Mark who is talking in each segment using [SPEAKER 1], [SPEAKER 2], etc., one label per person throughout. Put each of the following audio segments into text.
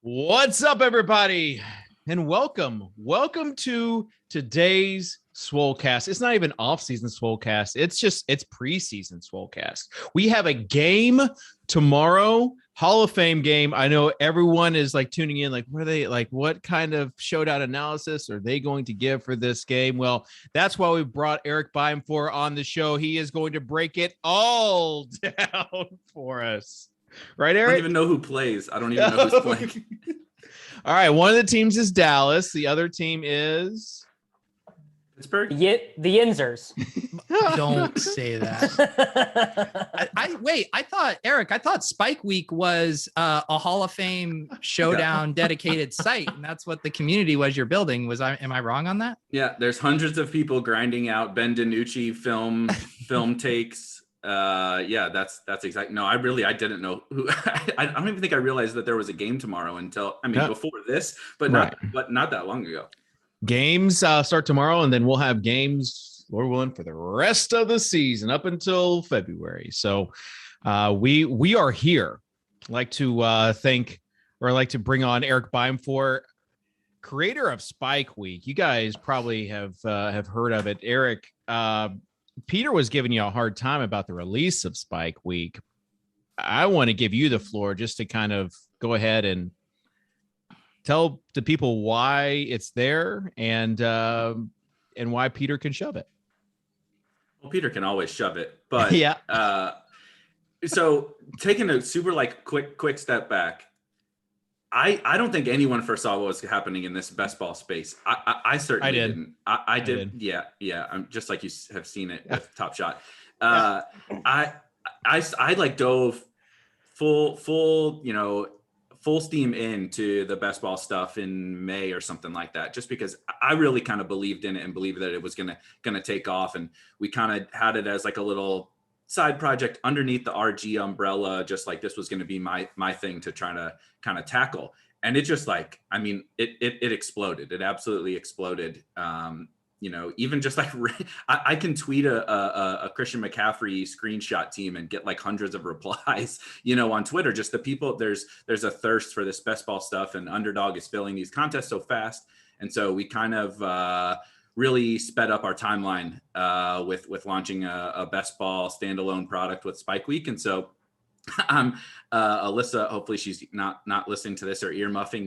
[SPEAKER 1] What's up, everybody, and welcome to today's Swolecast. It's not even off-season Swolecast. It's preseason Swolecast. We have a game tomorrow, Hall of Fame game. I know everyone is like tuning in, like, what kind of showdown analysis are they going to give for this game? Well, that's why we brought Erik Beimfohr on the show. He is going to break it all down for us. Right, Erik?
[SPEAKER 2] I don't even know who plays. I don't even know who's playing.
[SPEAKER 1] All right, one of the teams is Dallas. The other team is
[SPEAKER 2] Pittsburgh.
[SPEAKER 3] The Yinzers.
[SPEAKER 4] Don't say that. I thought, Erik, Spike Week was a Hall of Fame showdown dedicated site, and that's what the community was you're building. Am I wrong on that?
[SPEAKER 2] Yeah, there's hundreds of people grinding out Ben DiNucci film takes. That's exactly. No, I didn't know who. I don't even think I realized that there was a game tomorrow until before this, but not that long ago.
[SPEAKER 1] Games start tomorrow, and then we'll have games, Lord willing, for the rest of the season up until February. So we are here. I'd like to bring on Erik Beimfohr, creator of Spike Week. You guys probably have heard of it. Erik, Peter was giving you a hard time about the release of Spike Week. I want to give you the floor just to kind of go ahead and tell the people why it's there and why Peter can shove it.
[SPEAKER 2] Well, Peter can always shove it, but
[SPEAKER 1] yeah.
[SPEAKER 2] So taking a super quick step back, I don't think anyone foresaw what was happening in this best ball space. I certainly didn't. I did. Yeah. I'm just like you have seen it with Top Shot. I dove full steam into the best ball stuff in May or something like that, just because I really kind of believed in it and believed that it was gonna take off. And we kind of had it as like a little side project underneath the RG umbrella, just like this was going to be my thing to try to kind of tackle. And it just it exploded. It absolutely exploded. Even just like I can tweet a Christian McCaffrey screenshot team and get like hundreds of replies, on Twitter. Just the people, there's a thirst for this best ball stuff, and Underdog is filling these contests so fast. And so we kind of really sped up our timeline with launching a best ball standalone product with Spike Week. And so Alyssa, hopefully she's not listening to this or earmuffing,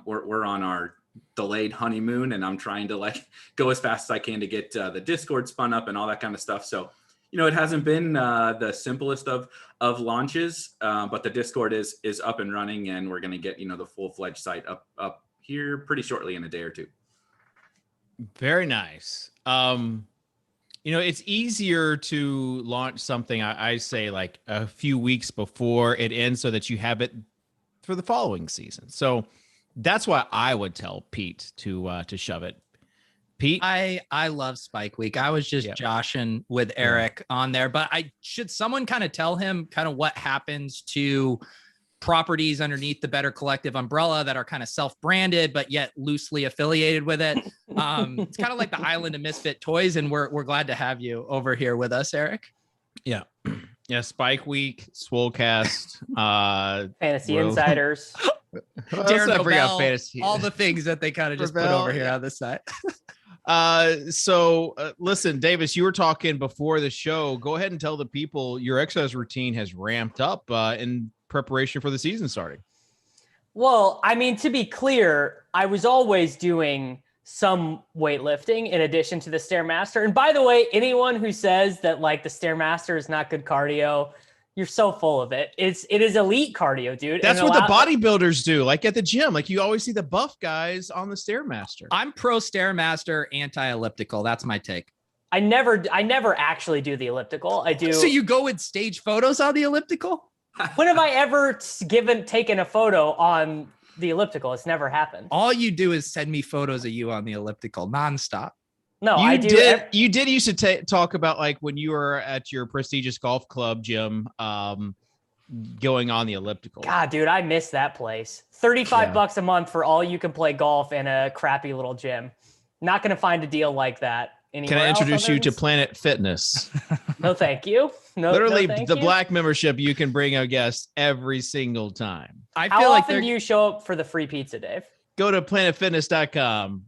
[SPEAKER 2] we're on our delayed honeymoon, and I'm trying to go as fast as I can to get the Discord spun up and all that kind of stuff. So, it hasn't been the simplest of launches, but the Discord is up and running, and we're going to get, the full-fledged site up here pretty shortly, in a day or two.
[SPEAKER 1] Very nice. It's easier to launch something, I say, like a few weeks before it ends so that you have it for the following season. So that's why I would tell Pete to shove it. Pete?
[SPEAKER 4] I love Spike Week. I was just joshing with Erik on there, but should someone kind of tell him kind of what happens to properties underneath the Better Collective umbrella that are kind of self-branded but yet loosely affiliated with it? It's kind of like the island of misfit toys, and we're glad to have you over here with us, Erik.
[SPEAKER 1] Yeah Spike Week, Swolecast,
[SPEAKER 3] Fantasy Insiders,
[SPEAKER 4] Darren Nobel, fantasy, all the things that they kind of just put over here on the side.
[SPEAKER 1] Listen, Davis, you were talking before the show. Go ahead and tell the people your exercise routine has ramped up in preparation for the season starting.
[SPEAKER 3] Well, to be clear, I was always doing some weightlifting in addition to the Stairmaster. And by the way, anyone who says that the Stairmaster is not good cardio, you're so full of it. It is elite cardio, dude.
[SPEAKER 1] That's what the bodybuilders do. Like at the gym, you always see the buff guys on the Stairmaster.
[SPEAKER 4] I'm pro Stairmaster, anti-elliptical. That's my take.
[SPEAKER 3] I never actually do the elliptical. I do.
[SPEAKER 4] So you go with stage photos on the elliptical?
[SPEAKER 3] When have I ever taken a photo on the elliptical? It's never happened.
[SPEAKER 4] All you do is send me photos of you on the elliptical nonstop.
[SPEAKER 3] No,
[SPEAKER 1] You
[SPEAKER 3] I do.
[SPEAKER 1] You did used to talk about like when you were at your prestigious golf club, Jim, going on the elliptical.
[SPEAKER 3] God, dude, I miss that place. $35 a month for all you can play golf in a crappy little gym. Not going to find a deal like that anywhere.
[SPEAKER 1] Can I introduce
[SPEAKER 3] else
[SPEAKER 1] you to Planet Fitness?
[SPEAKER 3] No, thank you. No,
[SPEAKER 1] Literally,
[SPEAKER 3] no, thank
[SPEAKER 1] the
[SPEAKER 3] you.
[SPEAKER 1] black membership, you can bring a guest every single time.
[SPEAKER 4] I
[SPEAKER 3] How
[SPEAKER 4] feel like
[SPEAKER 3] often do you show up for the free pizza, Dave?
[SPEAKER 1] Go to planetfitness.com.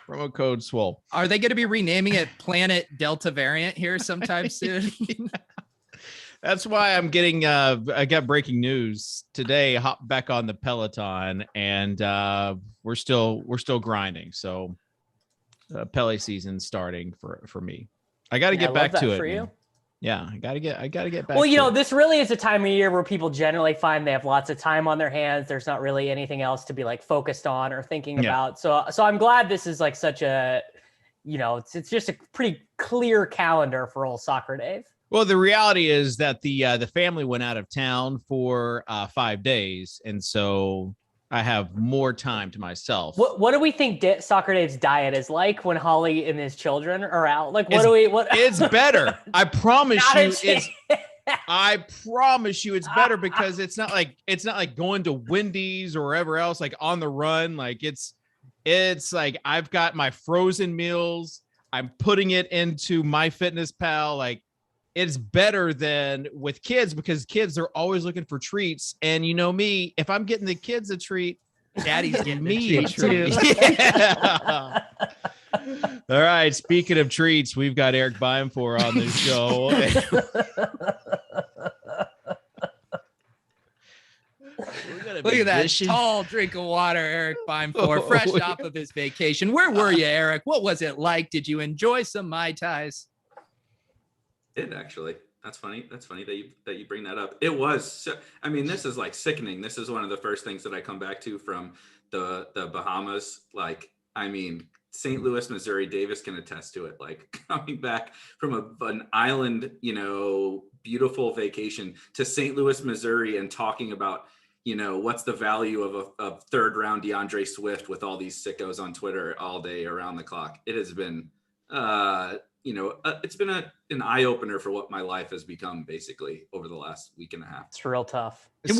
[SPEAKER 1] Promo code Swole.
[SPEAKER 4] Are they going to be renaming it Planet Delta Variant here sometime soon?
[SPEAKER 1] That's why I'm getting. I got breaking news today. Hop back on the Peloton, and we're still grinding. So, Pele season starting for me. I got to get back to it.
[SPEAKER 3] For you.
[SPEAKER 1] Yeah, I gotta get back.
[SPEAKER 3] Well, you
[SPEAKER 1] to
[SPEAKER 3] know,
[SPEAKER 1] it.
[SPEAKER 3] this really is a time of year where people generally find they have lots of time on their hands. There's not really anything else to be like focused on or thinking about. So I'm glad this is like such a, you know, it's just a pretty clear calendar for old Soccer Dave.
[SPEAKER 1] Well, the reality is that the family went out of town for 5 days, and so I have more time to myself.
[SPEAKER 3] What do we think Soccer Dave's diet is like when Holly and his children are out? Like, what?
[SPEAKER 1] It's better. I promise you. I promise you, it's better because it's not like going to Wendy's or wherever else, like on the run. Like it's like I've got my frozen meals. I'm putting it into MyFitnessPal. Like it's better than with kids because kids are always looking for treats. And you know me, if I'm getting the kids a treat, daddy's getting me a treat. Yeah. All right. Speaking of treats, we've got Erik Beimfohr on the show.
[SPEAKER 4] Look at that tall drink of water, Erik Beimfohr, fresh off of his vacation. Where were you, Erik? What was it like? Did you enjoy some Mai Tais?
[SPEAKER 2] It actually. That's funny. That's funny that you bring that up. It was. I mean, this is like sickening. This is one of the first things that I come back to from the Bahamas. Like, I mean, St. Louis, Missouri. Davis can attest to it. Like coming back from an island, you know, beautiful vacation to St. Louis, Missouri, and talking about, you know, what's the value of a third round DeAndre Swift with all these sickos on Twitter all day around the clock. It has been. You know, it's been an eye opener for what my life has become basically over the last week and a half.
[SPEAKER 3] It's real tough.
[SPEAKER 4] And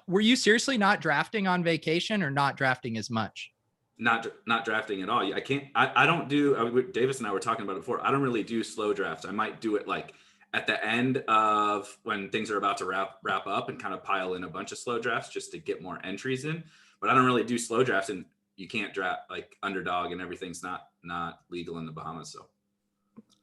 [SPEAKER 4] were you seriously not drafting on vacation or not drafting as much?
[SPEAKER 2] Not drafting at all. I don't do, Davis and I were talking about it before. I don't really do slow drafts. I might do it like at the end of when things are about to wrap up and kind of pile in a bunch of slow drafts just to get more entries in. But I don't really do slow drafts, and you can't draft like underdog and everything's not legal in the Bahamas. So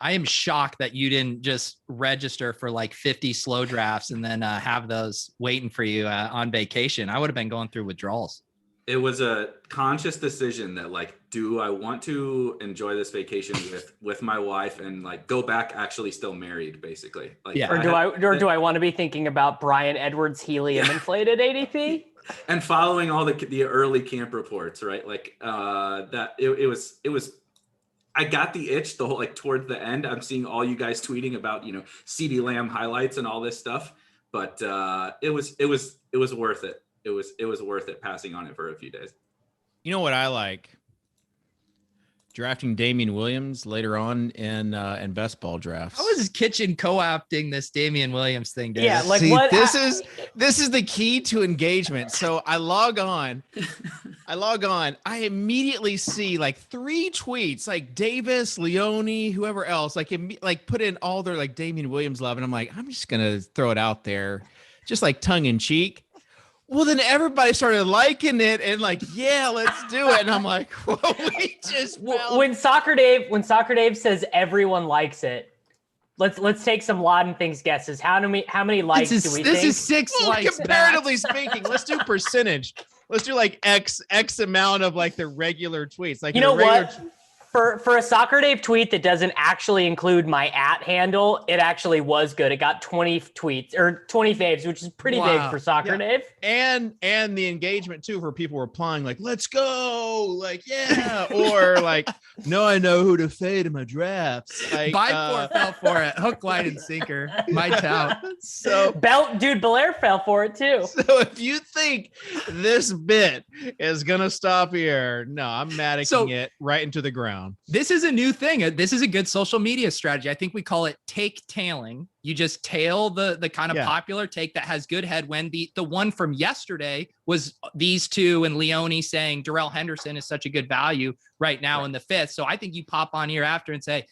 [SPEAKER 4] I am shocked that you didn't just register for like 50 slow drafts and then have those waiting for you on vacation. I would have been going through withdrawals.
[SPEAKER 2] It was a conscious decision that like, do I want to enjoy this vacation with my wife and like go back actually still married, basically? Like,
[SPEAKER 4] yeah.
[SPEAKER 3] Or do I want to be thinking about Brian Edwards helium inflated ADP?
[SPEAKER 2] And following all the early camp reports, right? Like that it was. I got the itch the whole like towards the end. I'm seeing all you guys tweeting about, you know, CeeDee Lamb highlights and all this stuff, but it was worth it. It was worth it passing on it for a few days.
[SPEAKER 1] You know what I like? Drafting Damian Williams later on in best ball drafts.
[SPEAKER 4] I was kitchen co-opting this Damian Williams thing, Dave.
[SPEAKER 3] Yeah, like
[SPEAKER 1] see,
[SPEAKER 3] what?
[SPEAKER 1] This is the key to engagement. So I log on. I immediately see like 3 tweets, like Davis, Leone, whoever else, like put in all their like Damian Williams love, and I'm like, I'm just gonna throw it out there, just like tongue in cheek. Well, then everybody started liking it and like, yeah, let's do it. And I'm like, well, we just
[SPEAKER 3] when Soccer Dave says everyone likes it, let's take some Laden things guesses. How many likes do we think?
[SPEAKER 4] This is 6 likes.
[SPEAKER 1] Comparatively speaking, let's do percentage. Let's do like X amount of like the regular tweets. Like,
[SPEAKER 3] you know what? For a Soccer Dave tweet that doesn't actually include my @ handle, it actually was good. It got 20 tweets or 20 faves, which is pretty big for Soccer Dave.
[SPEAKER 1] And the engagement too, for people replying like, let's go, like, yeah, or like, no, I know who to fade in my drafts. Like,
[SPEAKER 4] Beimfohr fell for it, hook, line, and sinker. My tout.
[SPEAKER 1] So
[SPEAKER 3] Belair fell for it too.
[SPEAKER 1] So if you think this bit is gonna stop here, no, I'm Mattekking it right into the ground.
[SPEAKER 4] This is a new thing. This is a good social media strategy. I think we call it take tailing. You just tail the kind of popular take that has good headwind. The one from yesterday was these two and Leone saying Darrell Henderson is such a good value right now in the 5th. So I think you pop on here after and say,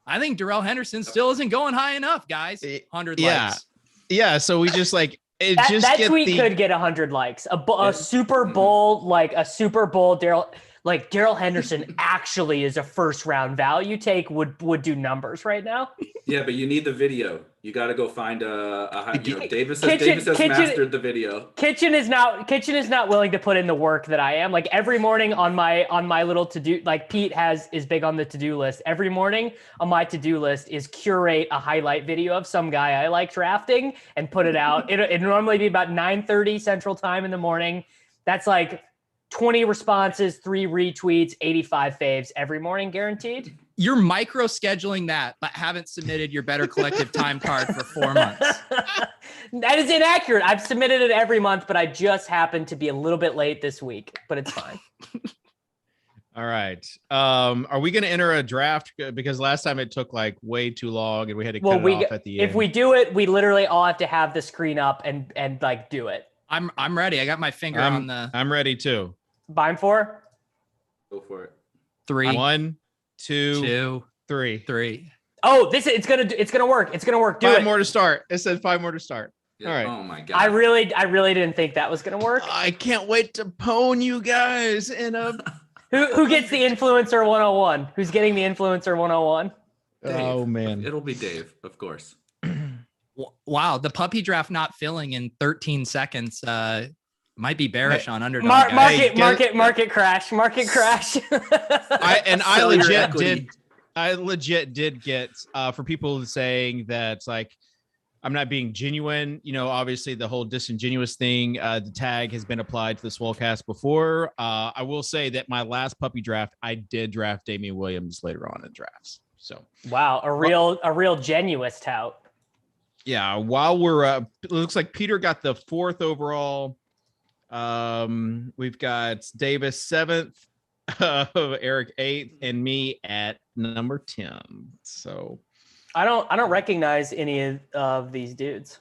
[SPEAKER 4] I think Darrell Henderson still isn't going high enough, guys. 100 likes.
[SPEAKER 1] Yeah. So we just like it.
[SPEAKER 3] That tweet could get 100 likes. A Super Bowl, like a Super Bowl Darrell Henderson actually is a first round value take would do numbers right now.
[SPEAKER 2] Yeah, but you need the video. You got to go find Davis has mastered the video.
[SPEAKER 3] Kitchen is not willing to put in the work that I am. Like every morning on my little to-do, like Pete is big on the to-do list. Every morning on my to-do list is curate a highlight video of some guy I like drafting and put it out. It'd normally be about 9:30 Central Time in the morning. That's like 20 responses, 3 retweets, 85 faves every morning, guaranteed.
[SPEAKER 4] You're micro scheduling that, but haven't submitted your Better Collective time card for 4 months.
[SPEAKER 3] That is inaccurate. I've submitted it every month, but I just happened to be a little bit late this week, but it's fine.
[SPEAKER 1] All right. Are we going to enter a draft? Because last time it took like way too long and we had to cut it off at the end.
[SPEAKER 3] If we do it, we literally all have to have the screen up and like do it.
[SPEAKER 4] I'm ready. I got my finger on the.
[SPEAKER 1] I'm ready too.
[SPEAKER 3] Beimfohr?
[SPEAKER 2] Go for it.
[SPEAKER 4] 3.
[SPEAKER 1] 1, 2, 3.
[SPEAKER 3] Oh, it's gonna work. It's gonna work. Do
[SPEAKER 1] 5 more to start. It said 5 more to start.
[SPEAKER 2] Yeah.
[SPEAKER 1] All right.
[SPEAKER 2] Oh my god.
[SPEAKER 3] I really didn't think that was gonna work.
[SPEAKER 1] I can't wait to pwn you guys in a.
[SPEAKER 3] Who gets the influencer 101? Who's getting the influencer 101?
[SPEAKER 1] Oh man.
[SPEAKER 2] It'll be Dave, of course.
[SPEAKER 4] Wow, the puppy draft not filling in 13 seconds might be bearish on underdog.
[SPEAKER 3] Market crash.
[SPEAKER 1] I legit did get for people saying that like I'm not being genuine. You know, obviously the whole disingenuous thing. The tag has been applied to the Swolecast before. I will say that my last puppy draft, I did draft Damian Williams later on in drafts. So
[SPEAKER 3] wow, a real genuous tout.
[SPEAKER 1] Yeah, while we're it looks like Peter got the 4th overall. We've got Davis 7th, Erik 8th, and me at number 10. So
[SPEAKER 3] I don't recognize any of these dudes.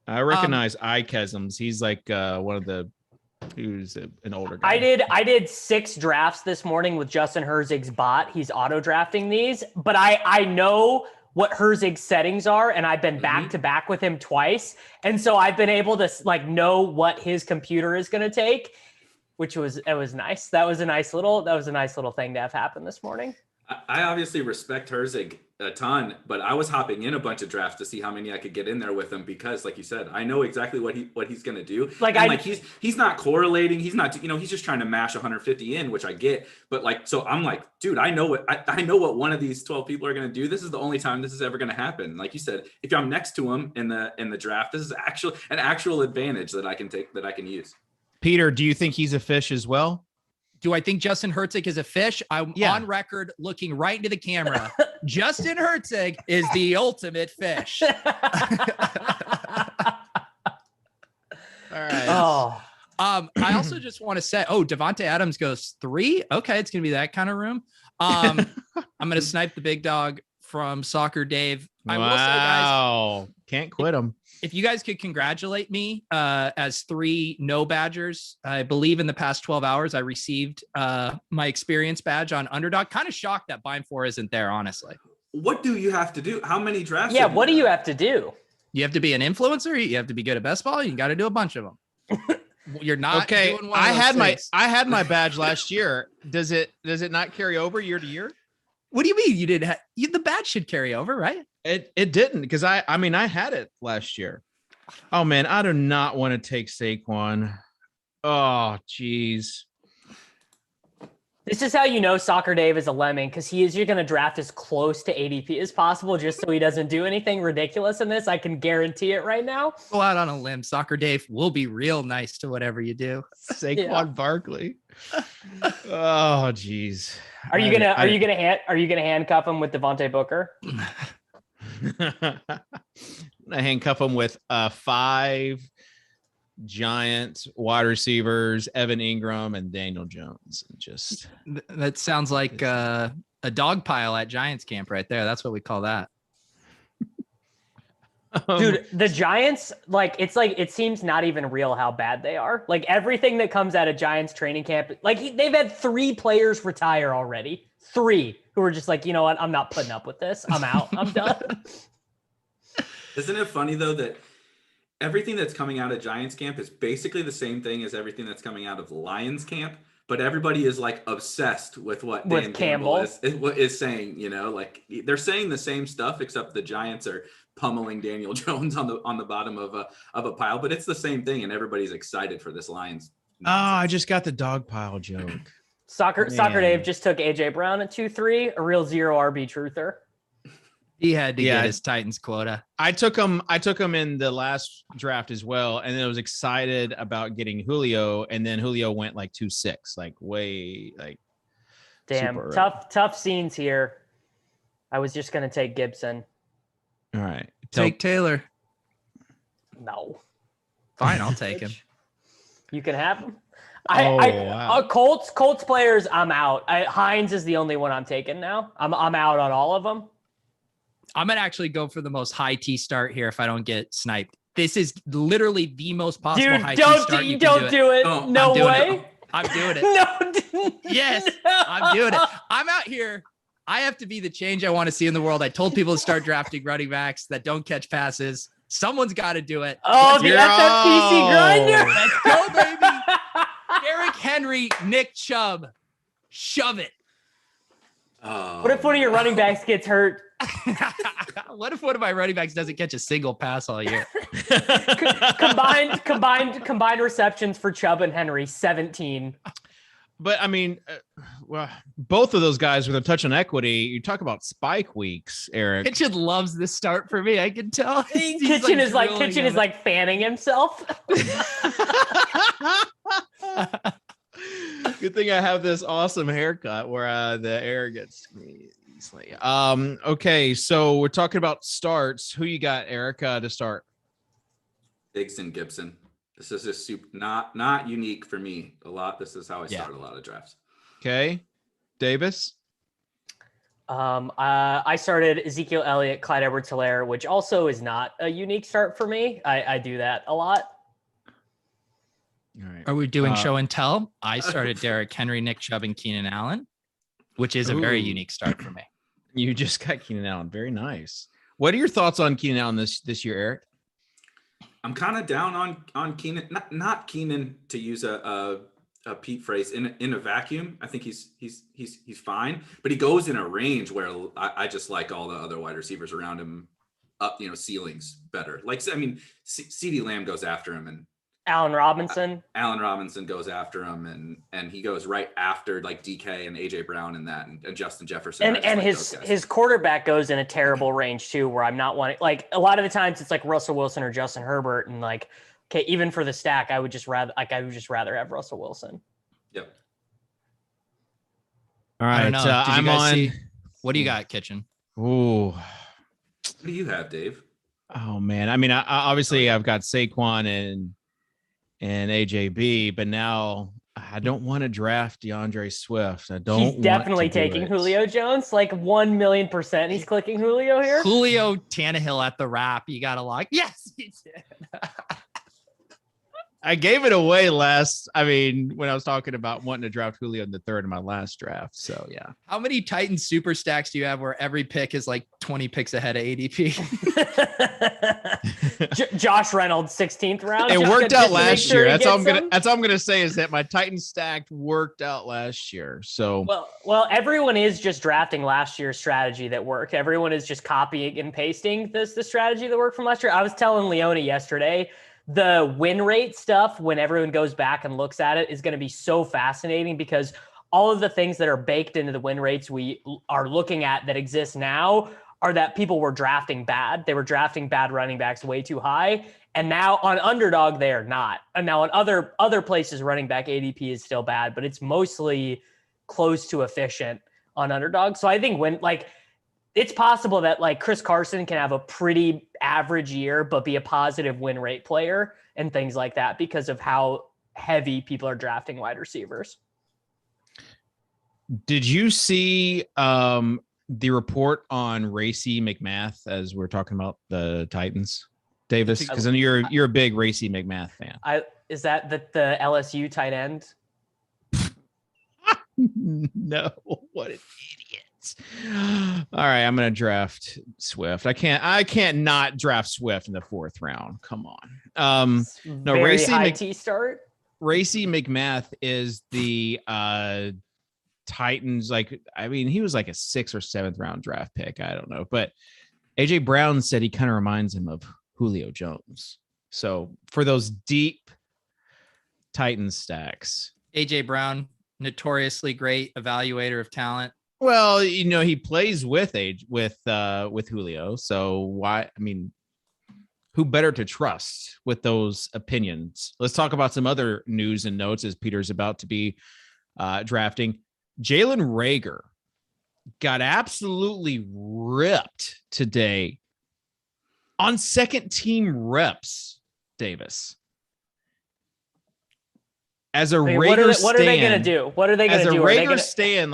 [SPEAKER 1] I recognize Ikesms. He's like one of the who's an older guy.
[SPEAKER 3] I did 6 drafts this morning with Justin Herzig's bot. He's auto drafting these, but I know what Herzig's settings are, and I've been back to back with him twice, and so I've been able to like know what his computer is going to take, which was nice. That was a nice little thing to have happen this morning.
[SPEAKER 2] I obviously respect Herzig a ton, but I was hopping in a bunch of drafts to see how many I could get in there with him because, like you said, I know exactly what he's going to do. He's not correlating. He's not, he's just trying to mash 150 in, which I get. But like, so I'm like, dude, I know what one of these 12 people are going to do. This is the only time this is ever going to happen. Like you said, if I'm next to him in the draft, this is an actual advantage that I can take, that I can use.
[SPEAKER 1] Peter, do you think he's a fish as well?
[SPEAKER 4] Do I think Justin Herzig is a fish? I'm on record looking right into the camera. Justin Herzig is the ultimate fish.
[SPEAKER 1] All right.
[SPEAKER 3] Oh.
[SPEAKER 4] I also just want to say, Devontae Adams goes 3. Okay, it's gonna be that kind of room. I'm gonna snipe the big dog from Soccer Dave. I will say, guys,
[SPEAKER 1] can't quit him.
[SPEAKER 4] If you guys could congratulate me as 3 no badgers, I believe in the past 12 hours, I received my experience badge on Underdog. Kind of shocked that Beimfohr isn't there, honestly.
[SPEAKER 2] What do you have to do? How many drafts?
[SPEAKER 3] Yeah, what do you have to do?
[SPEAKER 4] You have to be an influencer. You have to be good at best ball. You got to do a bunch of them. You're not
[SPEAKER 1] okay.
[SPEAKER 4] Doing one of those
[SPEAKER 1] I had my badge last year. Does it not carry over year to year?
[SPEAKER 4] What do you mean you didn't? The badge should carry over, right?
[SPEAKER 1] It didn't, because I had it last year. Oh man, I do not want to take Saquon. Oh geez.
[SPEAKER 3] This is how you know Soccer Dave is a lemming, because you're going to draft as close to ADP as possible just so he doesn't do anything ridiculous in this. I can guarantee it right now.
[SPEAKER 4] Go out on a limb. Soccer Dave will be real nice to whatever you do.
[SPEAKER 1] Saquon Barkley. Oh, geez.
[SPEAKER 3] Are you gonna handcuff him with Devontae Booker?
[SPEAKER 1] I handcuff him with 5 Giants wide receivers, Evan Ingram and Daniel Jones. And just
[SPEAKER 4] that sounds like a dog pile at Giants camp right there. That's what we call that.
[SPEAKER 3] Dude, the Giants, it seems not even real how bad they are. Like, everything that comes out of Giants training camp, they've had 3 players retire already. 3 who are just like, you know what? I'm not putting up with this. I'm out. I'm done.
[SPEAKER 2] Isn't it funny though that everything that's coming out of Giants camp is basically the same thing as everything that's coming out of Lions camp, but everybody is like obsessed with what Dan Campbell is saying, you know, like they're saying the same stuff, except the Giants are pummeling Daniel Jones on the bottom of a pile, but it's the same thing. And everybody's excited for this Lions.
[SPEAKER 1] I just got the dog pile joke.
[SPEAKER 3] Soccer Dave just took AJ Brown at 2-3, a real 0 RB truther.
[SPEAKER 4] He had to get his Titans quota.
[SPEAKER 1] I took him in the last draft as well, and then I was excited about getting Julio, and then Julio went like 2-6,
[SPEAKER 3] damn, tough scenes here. I was just gonna take Gibson.
[SPEAKER 1] All right,
[SPEAKER 4] take Taylor.
[SPEAKER 3] No,
[SPEAKER 4] fine, I'll take him.
[SPEAKER 3] You can have him.
[SPEAKER 1] Wow.
[SPEAKER 3] Colts players, I'm out. Hines is the only one I'm taking now. I'm out on all of them.
[SPEAKER 4] I'm going to actually go for the most high T start here if I don't get sniped. This is literally the most possible high T start.
[SPEAKER 3] Dude, don't do it.
[SPEAKER 2] Oh,
[SPEAKER 3] no way.
[SPEAKER 4] I'm doing it.
[SPEAKER 3] No.
[SPEAKER 4] Yes, I'm doing it. I'm out here. I have to be the change I want to see in the world. I told people to start drafting running backs that don't catch passes. Someone's got to do it.
[SPEAKER 3] Oh, the FFPC grinder.
[SPEAKER 4] Let's go, baby. Derrick Henry, Nick Chubb. Shove it.
[SPEAKER 2] Oh,
[SPEAKER 3] what if one of your running backs gets hurt?
[SPEAKER 4] What if one of my running backs doesn't catch a single pass all year?
[SPEAKER 3] combined receptions for Chubb and Henry, 17.
[SPEAKER 1] But I mean, well, both of those guys with a touch on equity. You talk about spike weeks, Eric.
[SPEAKER 4] Kitchen loves this start for me. I can tell.
[SPEAKER 3] Kitchen is like fanning himself.
[SPEAKER 1] Good thing I have this awesome haircut where the air gets me easily. Okay, so we're talking about starts. Who you got, Erica, to start?
[SPEAKER 2] Diggs and Gibson. This is just not unique for me. This is how I start a lot of drafts.
[SPEAKER 1] Okay, Davis.
[SPEAKER 3] I started Ezekiel Elliott, Clyde Edwards-Helaire, which also is not a unique start for me. I do that a lot.
[SPEAKER 1] All right.
[SPEAKER 4] Are we doing show and tell? I started Derrick Henry, Nick Chubb, and Keenan Allen, which is a very unique start for me.
[SPEAKER 1] You just got Keenan Allen. Very nice. What are your thoughts on Keenan Allen this year, Eric?
[SPEAKER 2] I'm kind of down on Keenan. Not Keenan, to use a Pete phrase, in a vacuum. I think he's fine, but he goes in a range where I just like all the other wide receivers around him up, ceilings better. Like, I mean, CeeDee Lamb goes after him, and
[SPEAKER 3] Allen Robinson
[SPEAKER 2] goes after him, and he goes right after like DK and AJ Brown and that, and Justin Jefferson.
[SPEAKER 3] And his quarterback goes in a terrible range too, where I'm not wanting, like, a lot of the times it's like Russell Wilson or Justin Herbert, and like, okay, even for the stack, I would just rather have Russell Wilson.
[SPEAKER 2] Yep.
[SPEAKER 1] All right.
[SPEAKER 4] I don't know.
[SPEAKER 1] I'm on.
[SPEAKER 4] What do you got, Kitchen?
[SPEAKER 1] Ooh.
[SPEAKER 2] What do you have, Dave?
[SPEAKER 1] Oh man. I mean, I obviously I've got Saquon and AJB, but now I don't want to draft DeAndre Swift. He's
[SPEAKER 3] definitely taking Julio Jones, like 1,000,000%. He's clicking Julio here.
[SPEAKER 4] Julio Tannehill at the wrap. You got to lock. Yes, he did.
[SPEAKER 1] I gave it away when I was talking about wanting to draft Julio in the third of my last draft. So yeah.
[SPEAKER 4] How many Titans super stacks do you have where every pick is like 20 picks ahead of ADP?
[SPEAKER 3] Josh Reynolds, 16th round.
[SPEAKER 1] It worked out last year. That's all I'm gonna say is that my Titans stacked worked out last year. So
[SPEAKER 3] well, everyone is just drafting last year's strategy that worked. Everyone is just copying and pasting the strategy that worked from last year. I was telling Leone yesterday, the win rate stuff, when everyone goes back and looks at it, is going to be so fascinating, because all of the things that are baked into the win rates we are looking at that exist now are that people were drafting bad. They were drafting bad running backs way too high. And now on Underdog, they are not. And now on other places, running back ADP is still bad, but it's mostly close to efficient on Underdog. So I think when it's possible that like Chris Carson can have a pretty average year, but be a positive win rate player and things like that because of how heavy people are drafting wide receivers.
[SPEAKER 1] Did you see the report on Racy McMath as we're talking about the Titans, Davis? Because I know you're a big Racy McMath fan.
[SPEAKER 3] Is that the LSU tight end?
[SPEAKER 1] No, what an idiot. All right, I'm gonna draft Swift. I can't not draft Swift in the 4th round. Come on. No,
[SPEAKER 3] Very
[SPEAKER 1] Racy
[SPEAKER 3] high T start.
[SPEAKER 1] Racy McMath is the Titans. He was like a 6th or 7th round draft pick. I don't know, but AJ Brown said he kind of reminds him of Julio Jones. So for those deep Titans stacks,
[SPEAKER 4] AJ Brown, notoriously great evaluator of talent.
[SPEAKER 1] Well, he plays with Julio. So why? I mean, who better to trust with those opinions? Let's talk about some other news and notes as Peter's about to be drafting. Jalen Reagor got absolutely ripped today on second team reps, Davis. As a Reagor
[SPEAKER 3] what are they going to do? What are they going to do?
[SPEAKER 1] As a Reagor stand,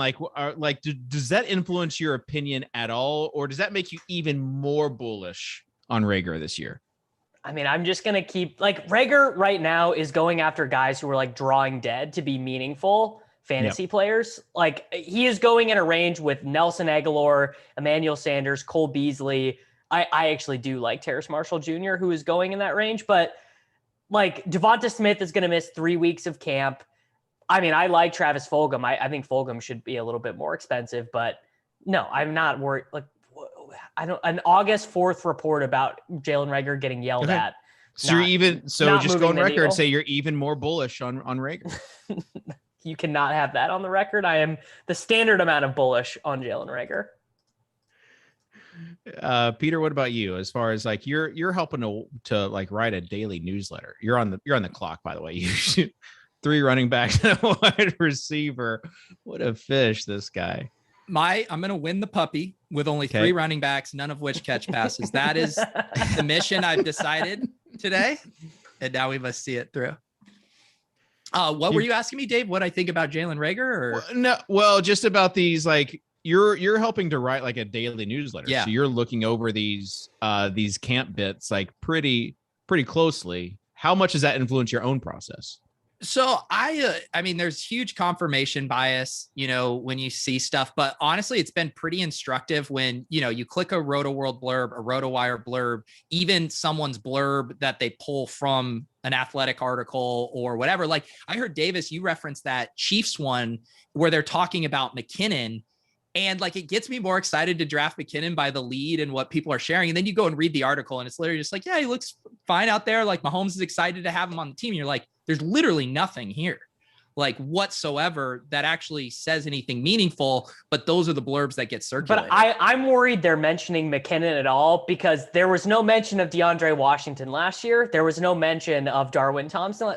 [SPEAKER 1] does that influence your opinion at all? Or does that make you even more bullish on Reagor this year?
[SPEAKER 3] I mean, I'm just going to keep Reagor right now is going after guys who are drawing dead to be meaningful fantasy players. He is going in a range with Nelson Aguilar, Emmanuel Sanders, Cole Beasley. I actually do like Terrace Marshall Jr., who is going in that range, but Devonta Smith is going to miss 3 weeks of camp. I mean, I like Travis Fulgham. I think Fulgham should be a little bit more expensive, but no, I'm not worried. An August 4th report about Jalen Reagor getting yelled at.
[SPEAKER 1] So just go on record and say you're even more bullish on Reagor.
[SPEAKER 3] You cannot have that on the record. I am the standard amount of bullish on Jalen Reagor.
[SPEAKER 1] Peter, what about you? As far as you're helping to write a daily newsletter. You're on the clock, by the way. You shoot 3 running backs and a wide receiver. What a fish, this guy.
[SPEAKER 4] I'm going to win the puppy with only 3 running backs, none of which catch passes. That is the mission I've decided today, and now we must see it through. What were you asking me, Dave? What I think about Jalen Reagor?
[SPEAKER 1] Well, just about these you're helping to write a daily newsletter.
[SPEAKER 4] Yeah.
[SPEAKER 1] So you're looking over these camp bits pretty closely. How much does that influence your own process?
[SPEAKER 4] So I mean, there's huge confirmation bias, when you see stuff, but honestly, it's been pretty instructive when, you click a Roto World blurb, a RotoWire blurb, even someone's blurb that they pull from an athletic article or whatever. I heard Davis, you referenced that Chiefs one where they're talking about McKinnon. And it gets me more excited to draft McKinnon by the lead and what people are sharing. And then you go and read the article and it's literally just he looks fine out there. Mahomes is excited to have him on the team. And you're there's literally nothing here whatsoever that actually says anything meaningful, but those are the blurbs that get circulated.
[SPEAKER 3] But I'm worried they're mentioning McKinnon at all because there was no mention of DeAndre Washington last year. There was no mention of Darwin Thompson.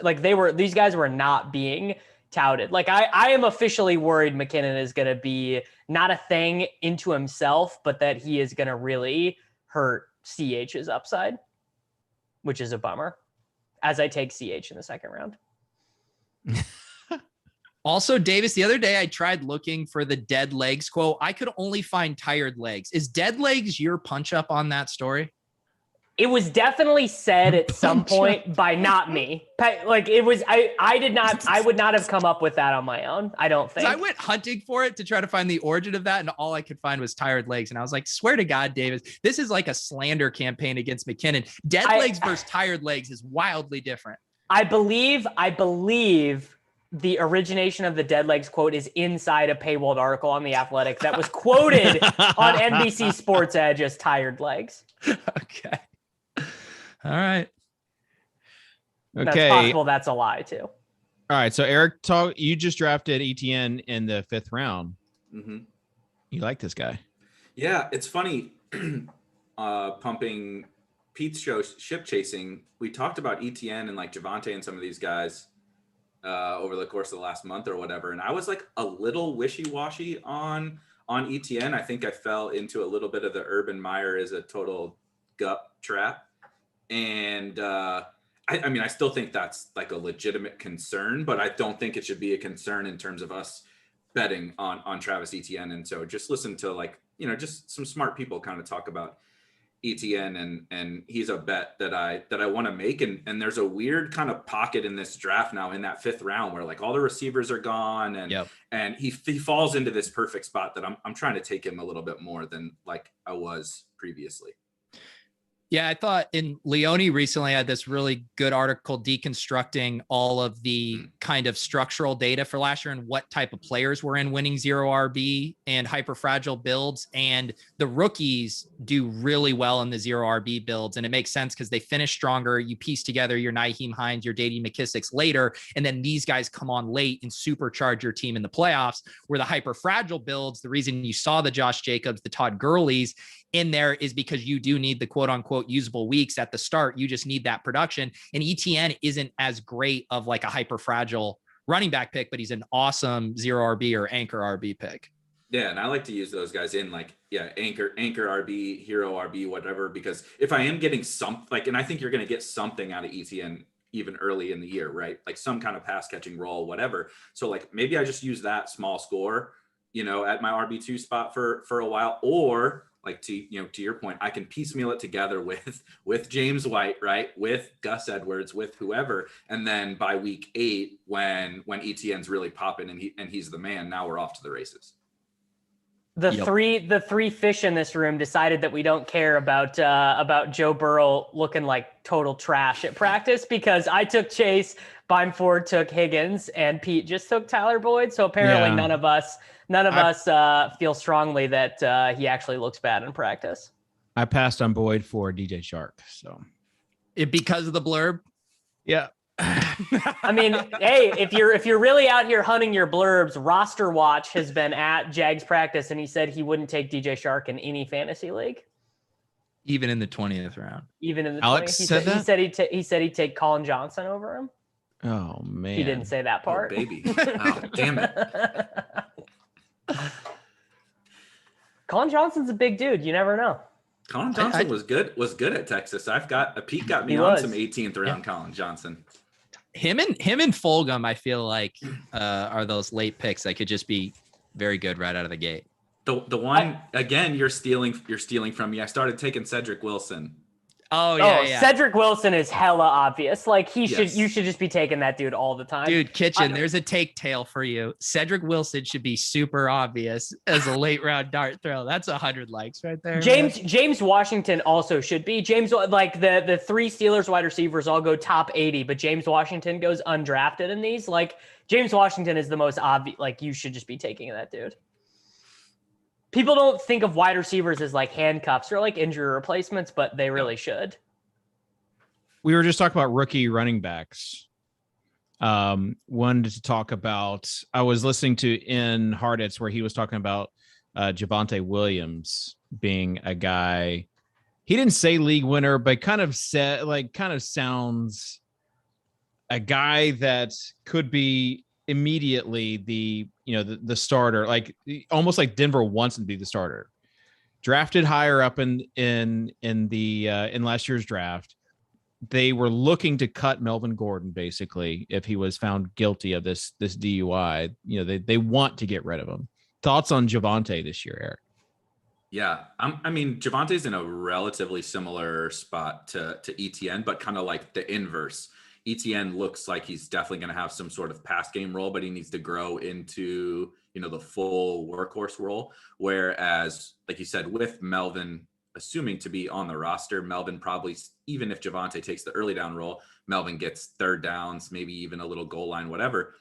[SPEAKER 3] These guys were not being touted. I am officially worried McKinnon is going to be not a thing into himself, but that he is going to really hurt CH's upside, which is a bummer as I take CH in the 2nd round.
[SPEAKER 4] Also, Davis, the other day I tried looking for the dead legs quote. I could only find tired legs. Is dead legs your punch up on that story?
[SPEAKER 3] It was definitely said at some point by not me. It was, I would not have come up with that on my own. I don't think.
[SPEAKER 4] I went hunting for it to try to find the origin of that. And all I could find was tired legs. And I was swear to God, Davis, this is a slander campaign against McKinnon. Dead legs versus tired legs is wildly different.
[SPEAKER 3] I believe the origination of the dead legs quote is inside a paywalled article on The Athletic that was quoted on NBC Sports Edge as tired legs.
[SPEAKER 4] Okay. All right.
[SPEAKER 1] Okay.
[SPEAKER 3] That's possible. That's a lie too.
[SPEAKER 1] All right. So Eric, you just drafted ETN in the 5th round.
[SPEAKER 2] Mm-hmm.
[SPEAKER 1] You like this guy?
[SPEAKER 2] Yeah, it's funny. Pumping Pete's show, Ship Chasing, we talked about ETN and like Javonte and some of these guys over the course of the last month or whatever, and I was like a little wishy-washy on ETN. I think I fell into a little bit of the Urban Meyer is a total gut trap, and I mean, I still think that's like a legitimate concern, but I don't think it should be a concern in terms of us betting on Travis Etienne. And so just listen to like, just some smart people kind of talk about Etienne, and he's a bet that I want to make. And there's a weird kind of pocket in this draft now in that 5th round where like all the receivers are gone, and he falls into this perfect spot that I'm trying to take him a little bit more than like I was previously.
[SPEAKER 4] Yeah, I thought in Leone recently had this really good article deconstructing all of the kind of structural data for last year and what type of players were in winning 0 RB and hyper fragile builds. And the rookies do really well in the 0 RB builds. And it makes sense because they finish stronger. You piece together your Nyheim Hines, your J.D. McKissics later, and then these guys come on late and supercharge your team in the playoffs. Where the hyper fragile builds, the reason you saw the Josh Jacobs, the Todd Gurleys in there is because you do need the quote unquote usable weeks at the start. You just need that production. And ETN isn't as great of like a hyper fragile running back pick, but he's an awesome 0 RB or anchor RB pick.
[SPEAKER 2] Yeah. And I like to use those guys in like, anchor RB, hero RB, whatever, because if I am getting some like, and I think you're going to get something out of ETN even early in the year, right? Like some kind of pass catching role, whatever. So like maybe I just use that small score, at my RB2 spot for a while, or like to your point, I can piecemeal it together with James White, right? With Gus Edwards, with whoever. And then by week 8, when ETN's really popping and he's the man, now we're off to the races.
[SPEAKER 3] The three fish in this room decided that we don't care about Joe Burrow looking like total trash at practice because I took Chase, Beimfohr took Higgins, and Pete just took Tyler Boyd. So apparently none of us feel strongly that he actually looks bad in practice.
[SPEAKER 1] I passed on Boyd for DJ Shark. So
[SPEAKER 4] because of the blurb.
[SPEAKER 1] Yeah.
[SPEAKER 3] I mean, hey, if you're really out here hunting your blurbs, Roster Watch has been at Jags practice and he said he wouldn't take DJ Shark in any fantasy league.
[SPEAKER 4] Even in the 20th round.
[SPEAKER 3] Even in the
[SPEAKER 1] Alex
[SPEAKER 3] 20th.
[SPEAKER 1] said that?
[SPEAKER 3] He said he'd take Colin Johnson over him.
[SPEAKER 1] Oh man.
[SPEAKER 3] He didn't say that part.
[SPEAKER 2] Oh, baby. Oh, damn it.
[SPEAKER 3] Colin Johnson's a big dude. You never know.
[SPEAKER 2] Colin Johnson was good at Texas. Pete got me on some 18th round Colin Johnson.
[SPEAKER 4] Him and Fulgham, I feel like are those late picks that could just be very good right out of the gate.
[SPEAKER 2] The one again you're stealing from me. I started taking Cedric Wilson.
[SPEAKER 4] Oh yeah.
[SPEAKER 3] Cedric Wilson is hella obvious. Like you should just be taking that dude all the time.
[SPEAKER 4] Dude, Kitchen, there's a take tail for you. Cedric Wilson should be super obvious as a late round dart throw. That's 100 likes right there.
[SPEAKER 3] James Washington also should be. James, like the 3 Steelers wide receivers all go top 80, but James Washington goes undrafted in these. Like James Washington is the most obvious. Like you should just be taking that dude. People don't think of wide receivers as like handcuffs or like injury replacements, but they really should.
[SPEAKER 1] We were just talking about rookie running backs. Wanted to talk about, I was listening to In Hardits where he was talking about Javonte Williams being a guy. He didn't say league winner, but kind of sounds a guy that could be immediately the starter, like almost like Denver wants him to be the starter. Drafted higher up in last year's draft. They were looking to cut Melvin Gordon basically if he was found guilty of this DUI. They want to get rid of him. Thoughts on Javonte this year, Eric?
[SPEAKER 2] Yeah, I mean Javonte's in a relatively similar spot to ETN, but kind of like the inverse. ETN looks like he's definitely going to have some sort of pass game role, but he needs to grow into, the full workhorse role. Whereas, like you said, with Melvin, assuming to be on the roster, Melvin probably, even if Javonte takes the early down role, Melvin gets third downs, maybe even a little goal line, whatever.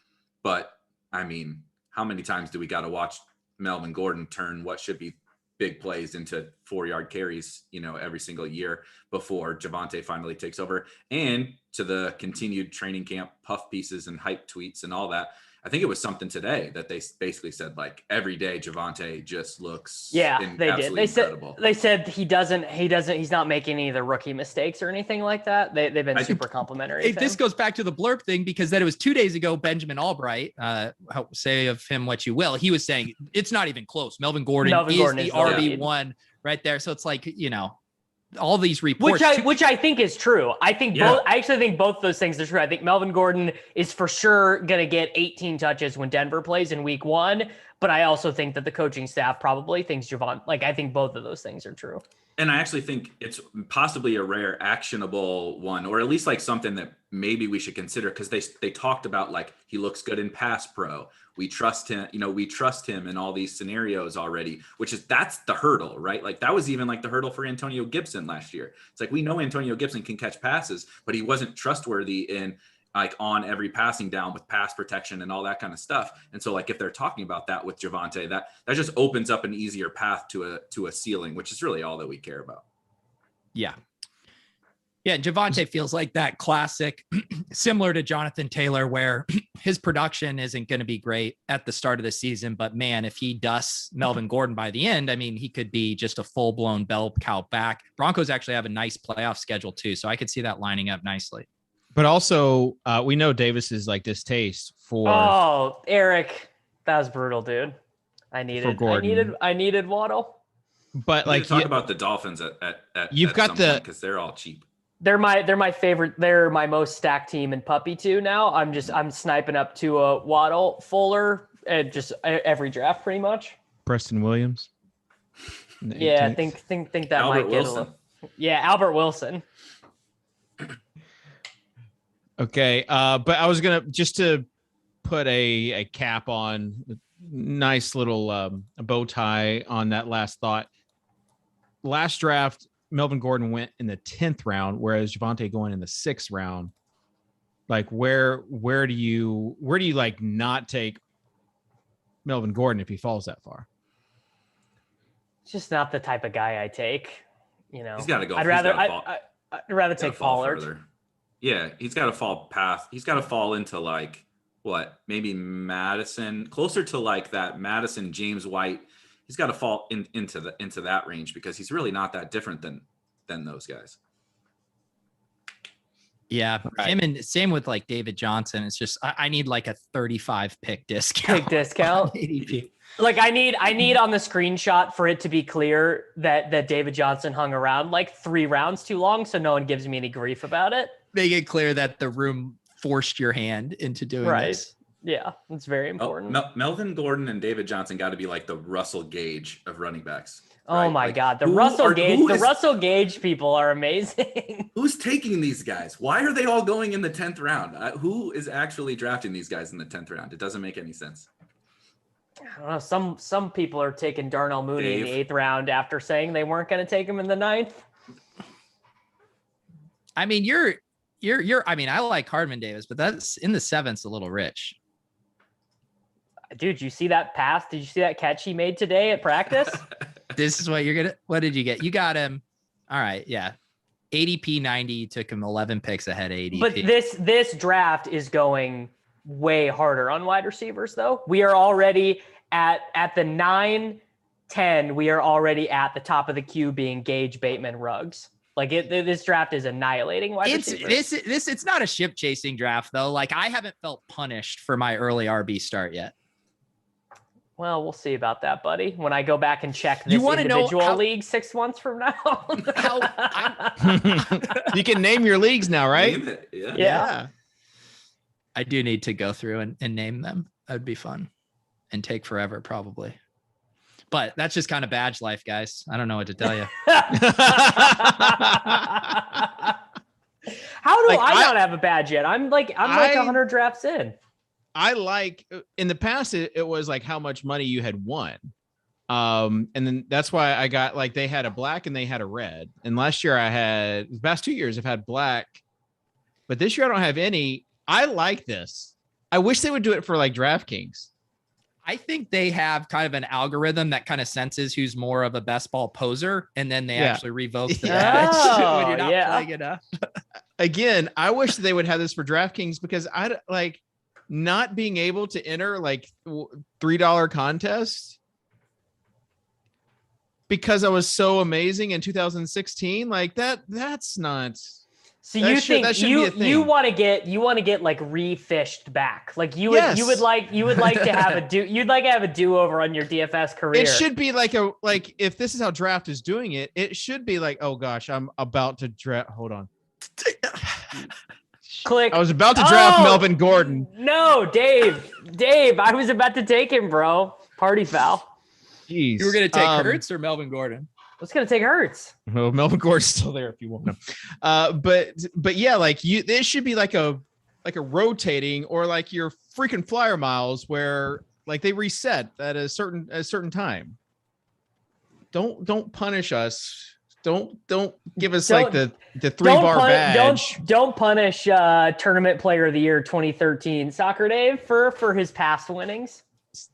[SPEAKER 2] But I mean, how many times do we got to watch Melvin Gordon turn what should be, big plays into 4-yard carries, every single year before Javonte finally takes over. And to the continued training camp puff pieces and hype tweets and all that, I think it was something today that they basically said, like, every day Javonte just looks
[SPEAKER 3] they did.
[SPEAKER 2] Incredible.
[SPEAKER 3] They said he's not making any of the rookie mistakes or anything like that. They've been super complimentary.
[SPEAKER 4] This goes back to the blurb thing, because then it was 2 days ago, Benjamin Albright, say of him what you will, he was saying it's not even close. Melvin Gordon is the RB1 right there. So it's like, all these reports,
[SPEAKER 3] which I think is true. I actually think both those things are true. I think Melvin Gordon is for sure going to get 18 touches when Denver plays in week 1, but I also think that the coaching staff probably thinks I think both of those things are true.
[SPEAKER 2] And I actually think it's possibly a rare actionable one, or at least like something that maybe we should consider, because they talked about, like, he looks good in pass pro. We trust him, we trust him in all these scenarios already, that's the hurdle, right? Like, that was even like the hurdle for Antonio Gibson last year. It's like, we know Antonio Gibson can catch passes, but he wasn't trustworthy in, like, on every passing down with pass protection and all that kind of stuff. And so, like, if they're talking about that with Javonte, that just opens up an easier path to a ceiling, which is really all that we care about.
[SPEAKER 4] Yeah. Yeah, Javonte feels like that classic, similar to Jonathan Taylor, where his production isn't going to be great at the start of the season. But man, if he dusts Melvin Gordon by the end, I mean, he could be just a full-blown bell cow back. Broncos actually have a nice playoff schedule too, so I could see that lining up nicely.
[SPEAKER 1] But also, we know Davis's like distaste for.
[SPEAKER 3] Oh, Erik, that was brutal, dude. I needed Waddle.
[SPEAKER 2] But like, talk about the Dolphins at
[SPEAKER 1] you've got
[SPEAKER 2] because they're all cheap.
[SPEAKER 3] They're my favorite. They're my most stacked team in Puppy 2 now. I'm sniping up to a Waddle, Fuller, and just every draft pretty much.
[SPEAKER 1] Preston Williams.
[SPEAKER 3] Yeah, I think that
[SPEAKER 2] Albert
[SPEAKER 3] might
[SPEAKER 2] Wilson.
[SPEAKER 3] get a little. Yeah, Albert Wilson.
[SPEAKER 1] Okay, but I was gonna just to put a cap on, nice little bow tie on that last thought. Last draft, Melvin Gordon went in the 10th round, whereas Javonte going in the 6th round. Like, where do you like not take Melvin Gordon if he falls that far?
[SPEAKER 3] It's just not the type of guy I take.
[SPEAKER 2] He's got to go.
[SPEAKER 3] I'd rather take Pollard.
[SPEAKER 2] Further. Yeah, he's got to fall past. He's got to fall into like what? Maybe Madison, closer to like that Madison, James White. He's got to fall into that range, because he's really not that different than those guys.
[SPEAKER 4] Yeah, right. Him, and same with like David Johnson. It's just I need like a 35 pick discount.
[SPEAKER 3] ADP. Like I need on the screenshot for it to be clear that David Johnson hung around like 3 rounds too long, so no one gives me any grief about it.
[SPEAKER 4] Make it clear that the room forced your hand into doing this.
[SPEAKER 3] Yeah, it's very important.
[SPEAKER 2] Melvin Gordon and David Johnson got to be like the Russell Gage of running backs.
[SPEAKER 3] Right? Oh my God, the Russell Gage people are amazing.
[SPEAKER 2] Who's taking these guys? Why are they all going in the 10th round? Who is actually drafting these guys in the 10th round? It doesn't make any sense.
[SPEAKER 3] I don't know. Some people are taking Darnell Mooney in the 8th round after saying they weren't going to take him in the 9th.
[SPEAKER 4] I mean, I mean, I like Hardman Davis, but that's in the 7th, a little rich.
[SPEAKER 3] Dude, you see that pass? Did you see that catch he made today at practice?
[SPEAKER 4] This is what did you get? You got him. All right. Yeah. ADP 90, took him 11 picks ahead of ADP.
[SPEAKER 3] But this draft is going way harder on wide receivers though. We are already at the 9-10. We are already at the top of the queue being Gage, Bateman, Ruggs. Like this draft is annihilating wide receivers.
[SPEAKER 4] It's not a ship chasing draft though. Like I haven't felt punished for my early RB start yet.
[SPEAKER 3] Well, we'll see about that, buddy. When I go back and check this individual league 6 months from now.
[SPEAKER 1] You can name your leagues now, right?
[SPEAKER 2] Name it.
[SPEAKER 3] Yeah.
[SPEAKER 4] I do need to go through and name them. That would be fun and take forever probably. But that's just kind of badge life, guys. I don't know what to tell you.
[SPEAKER 3] How do I not have a badge yet? I'm like 100 drafts in.
[SPEAKER 1] I like in the past it was like how much money you had won. And then that's why I got like they had a black and they had a red. And last year the past 2 years I've had black, but this year I don't have any. I like this. I wish they would do it for like DraftKings.
[SPEAKER 4] I think they have kind of an algorithm that kind of senses who's more of a best ball poser, and then they actually revoke the badge when you're not playing enough.
[SPEAKER 1] Again, I wish they would have this for DraftKings, because I like not being able to enter like $3 contests because I was so amazing in 2016. Like that's not.
[SPEAKER 3] So you think you want to get like refished back? Like you would like to have a do-over on your DFS career.
[SPEAKER 1] It should be like if this is how draft is doing it, it should be like, oh gosh, I'm about to draft. Hold on.
[SPEAKER 3] Click.
[SPEAKER 1] I was about to draft Melvin Gordon.
[SPEAKER 3] No, Dave, I was about to take him, bro. Party foul.
[SPEAKER 1] Jeez.
[SPEAKER 4] You were going to take Hurts or Melvin Gordon?
[SPEAKER 3] I was going to take Hurts.
[SPEAKER 1] Well, Melvin Gordon's still there if you want him. But yeah, like this should be like a rotating, or like your freaking flyer miles where like they reset at a certain time. Don't punish us. Don't give us like the 3-bar badge.
[SPEAKER 3] Don't punish Tournament Player of the Year 2013 Soccer Dave for his past winnings.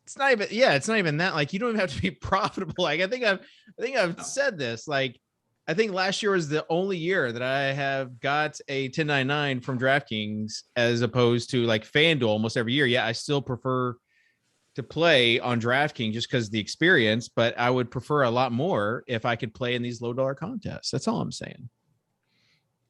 [SPEAKER 1] It's not even that. Like, you don't even have to be profitable. Like, I think I've said this. Like, I think last year was the only year that I have got a 1099 from DraftKings, as opposed to like FanDuel almost every year. Yeah, I still prefer to play on DraftKings just because of the experience, but I would prefer a lot more if I could play in these low-dollar contests. That's all I'm saying.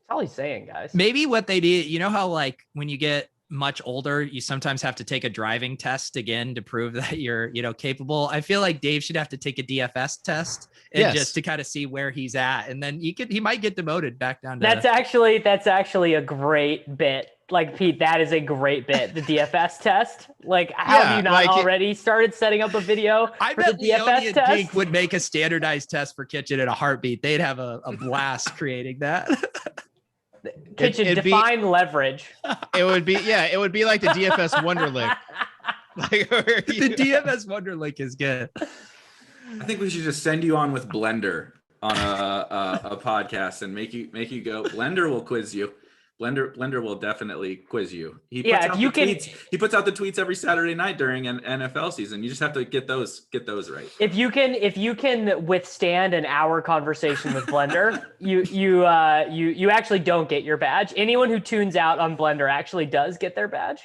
[SPEAKER 3] That's all he's saying, guys.
[SPEAKER 4] Maybe what they did, you know how like when you get much older, you sometimes have to take a driving test again to prove that you're, capable. I feel like Dave should have to take a DFS test and just to kind of see where he's at. And then he might get demoted back down to
[SPEAKER 3] That's actually a great bit. Like, Pete, that is a great bit. The DFS test. Like, how have you not already started setting up a video
[SPEAKER 4] I
[SPEAKER 3] for
[SPEAKER 4] bet
[SPEAKER 3] the DFS test?
[SPEAKER 4] Dink would make a standardized test for Kitchen in a heartbeat. They'd have a blast creating that.
[SPEAKER 3] Kitchen, define leverage.
[SPEAKER 1] It would be like the DFS Wonderlic. Like,
[SPEAKER 4] the DFS Wonderlic is good.
[SPEAKER 2] I think we should just send you on with Blender on a podcast and make you go. Blender will quiz you. Blender will definitely quiz you. He puts out the tweets every Saturday night during an NFL season. You just have to get those right.
[SPEAKER 3] If you can withstand an hour conversation with Blender, you actually don't get your badge. Anyone who tunes out on Blender actually does get their badge.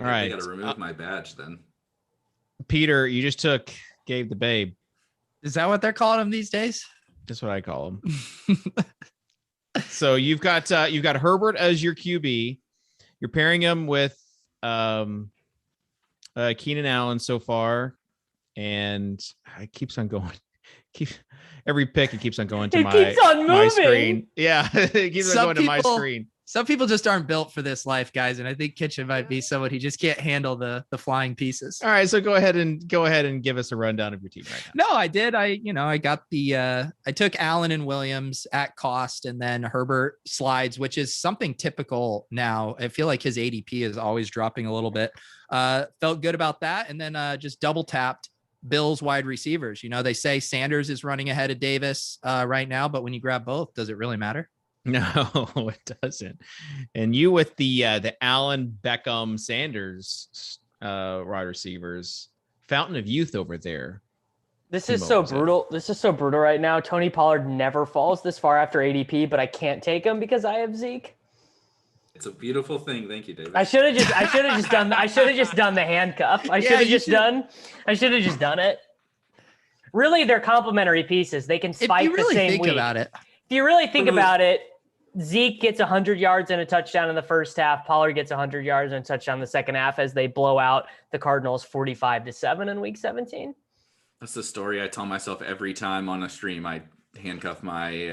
[SPEAKER 2] I got to remove my badge then.
[SPEAKER 1] Peter, you just gave the babe.
[SPEAKER 4] Is that what they're calling him these days?
[SPEAKER 1] That's what I call him. So you've got Herbert as your QB. You're pairing him with Keenan Allen so far, and it keeps on going. Every pick it keeps on going to my screen. Yeah, it keeps on going to my screen.
[SPEAKER 4] Some people just aren't built for this life, guys, and I think Kitchen might be someone who just can't handle the flying pieces.
[SPEAKER 1] All right, so go ahead and give us a rundown of your team right
[SPEAKER 4] now. No, I did. I got I took Allen and Williams at cost, and then Herbert slides, which is something typical now. I feel like his ADP is always dropping a little bit. Felt good about that, and then just double tapped Bills wide receivers. They say Sanders is running ahead of Davis right now, but when you grab both, does it really matter?
[SPEAKER 1] No, it doesn't. And you with the Allen, Beckham, Sanders wide receivers, fountain of youth over there.
[SPEAKER 3] This is so brutal. This is so brutal right now. Tony Pollard never falls this far after ADP, but I can't take him because I have Zeke.
[SPEAKER 2] It's a beautiful thing. Thank you, David.
[SPEAKER 3] I should have just done the handcuff. I should have just done it. Really, they're complementary pieces. They can spike the same week. If you really think about it, Zeke gets 100 yards and a touchdown in the first half. Pollard gets 100 yards and a touchdown in the second half as they blow out the Cardinals 45-7 in week 17.
[SPEAKER 2] That's the story I tell myself every time on a stream. I handcuff my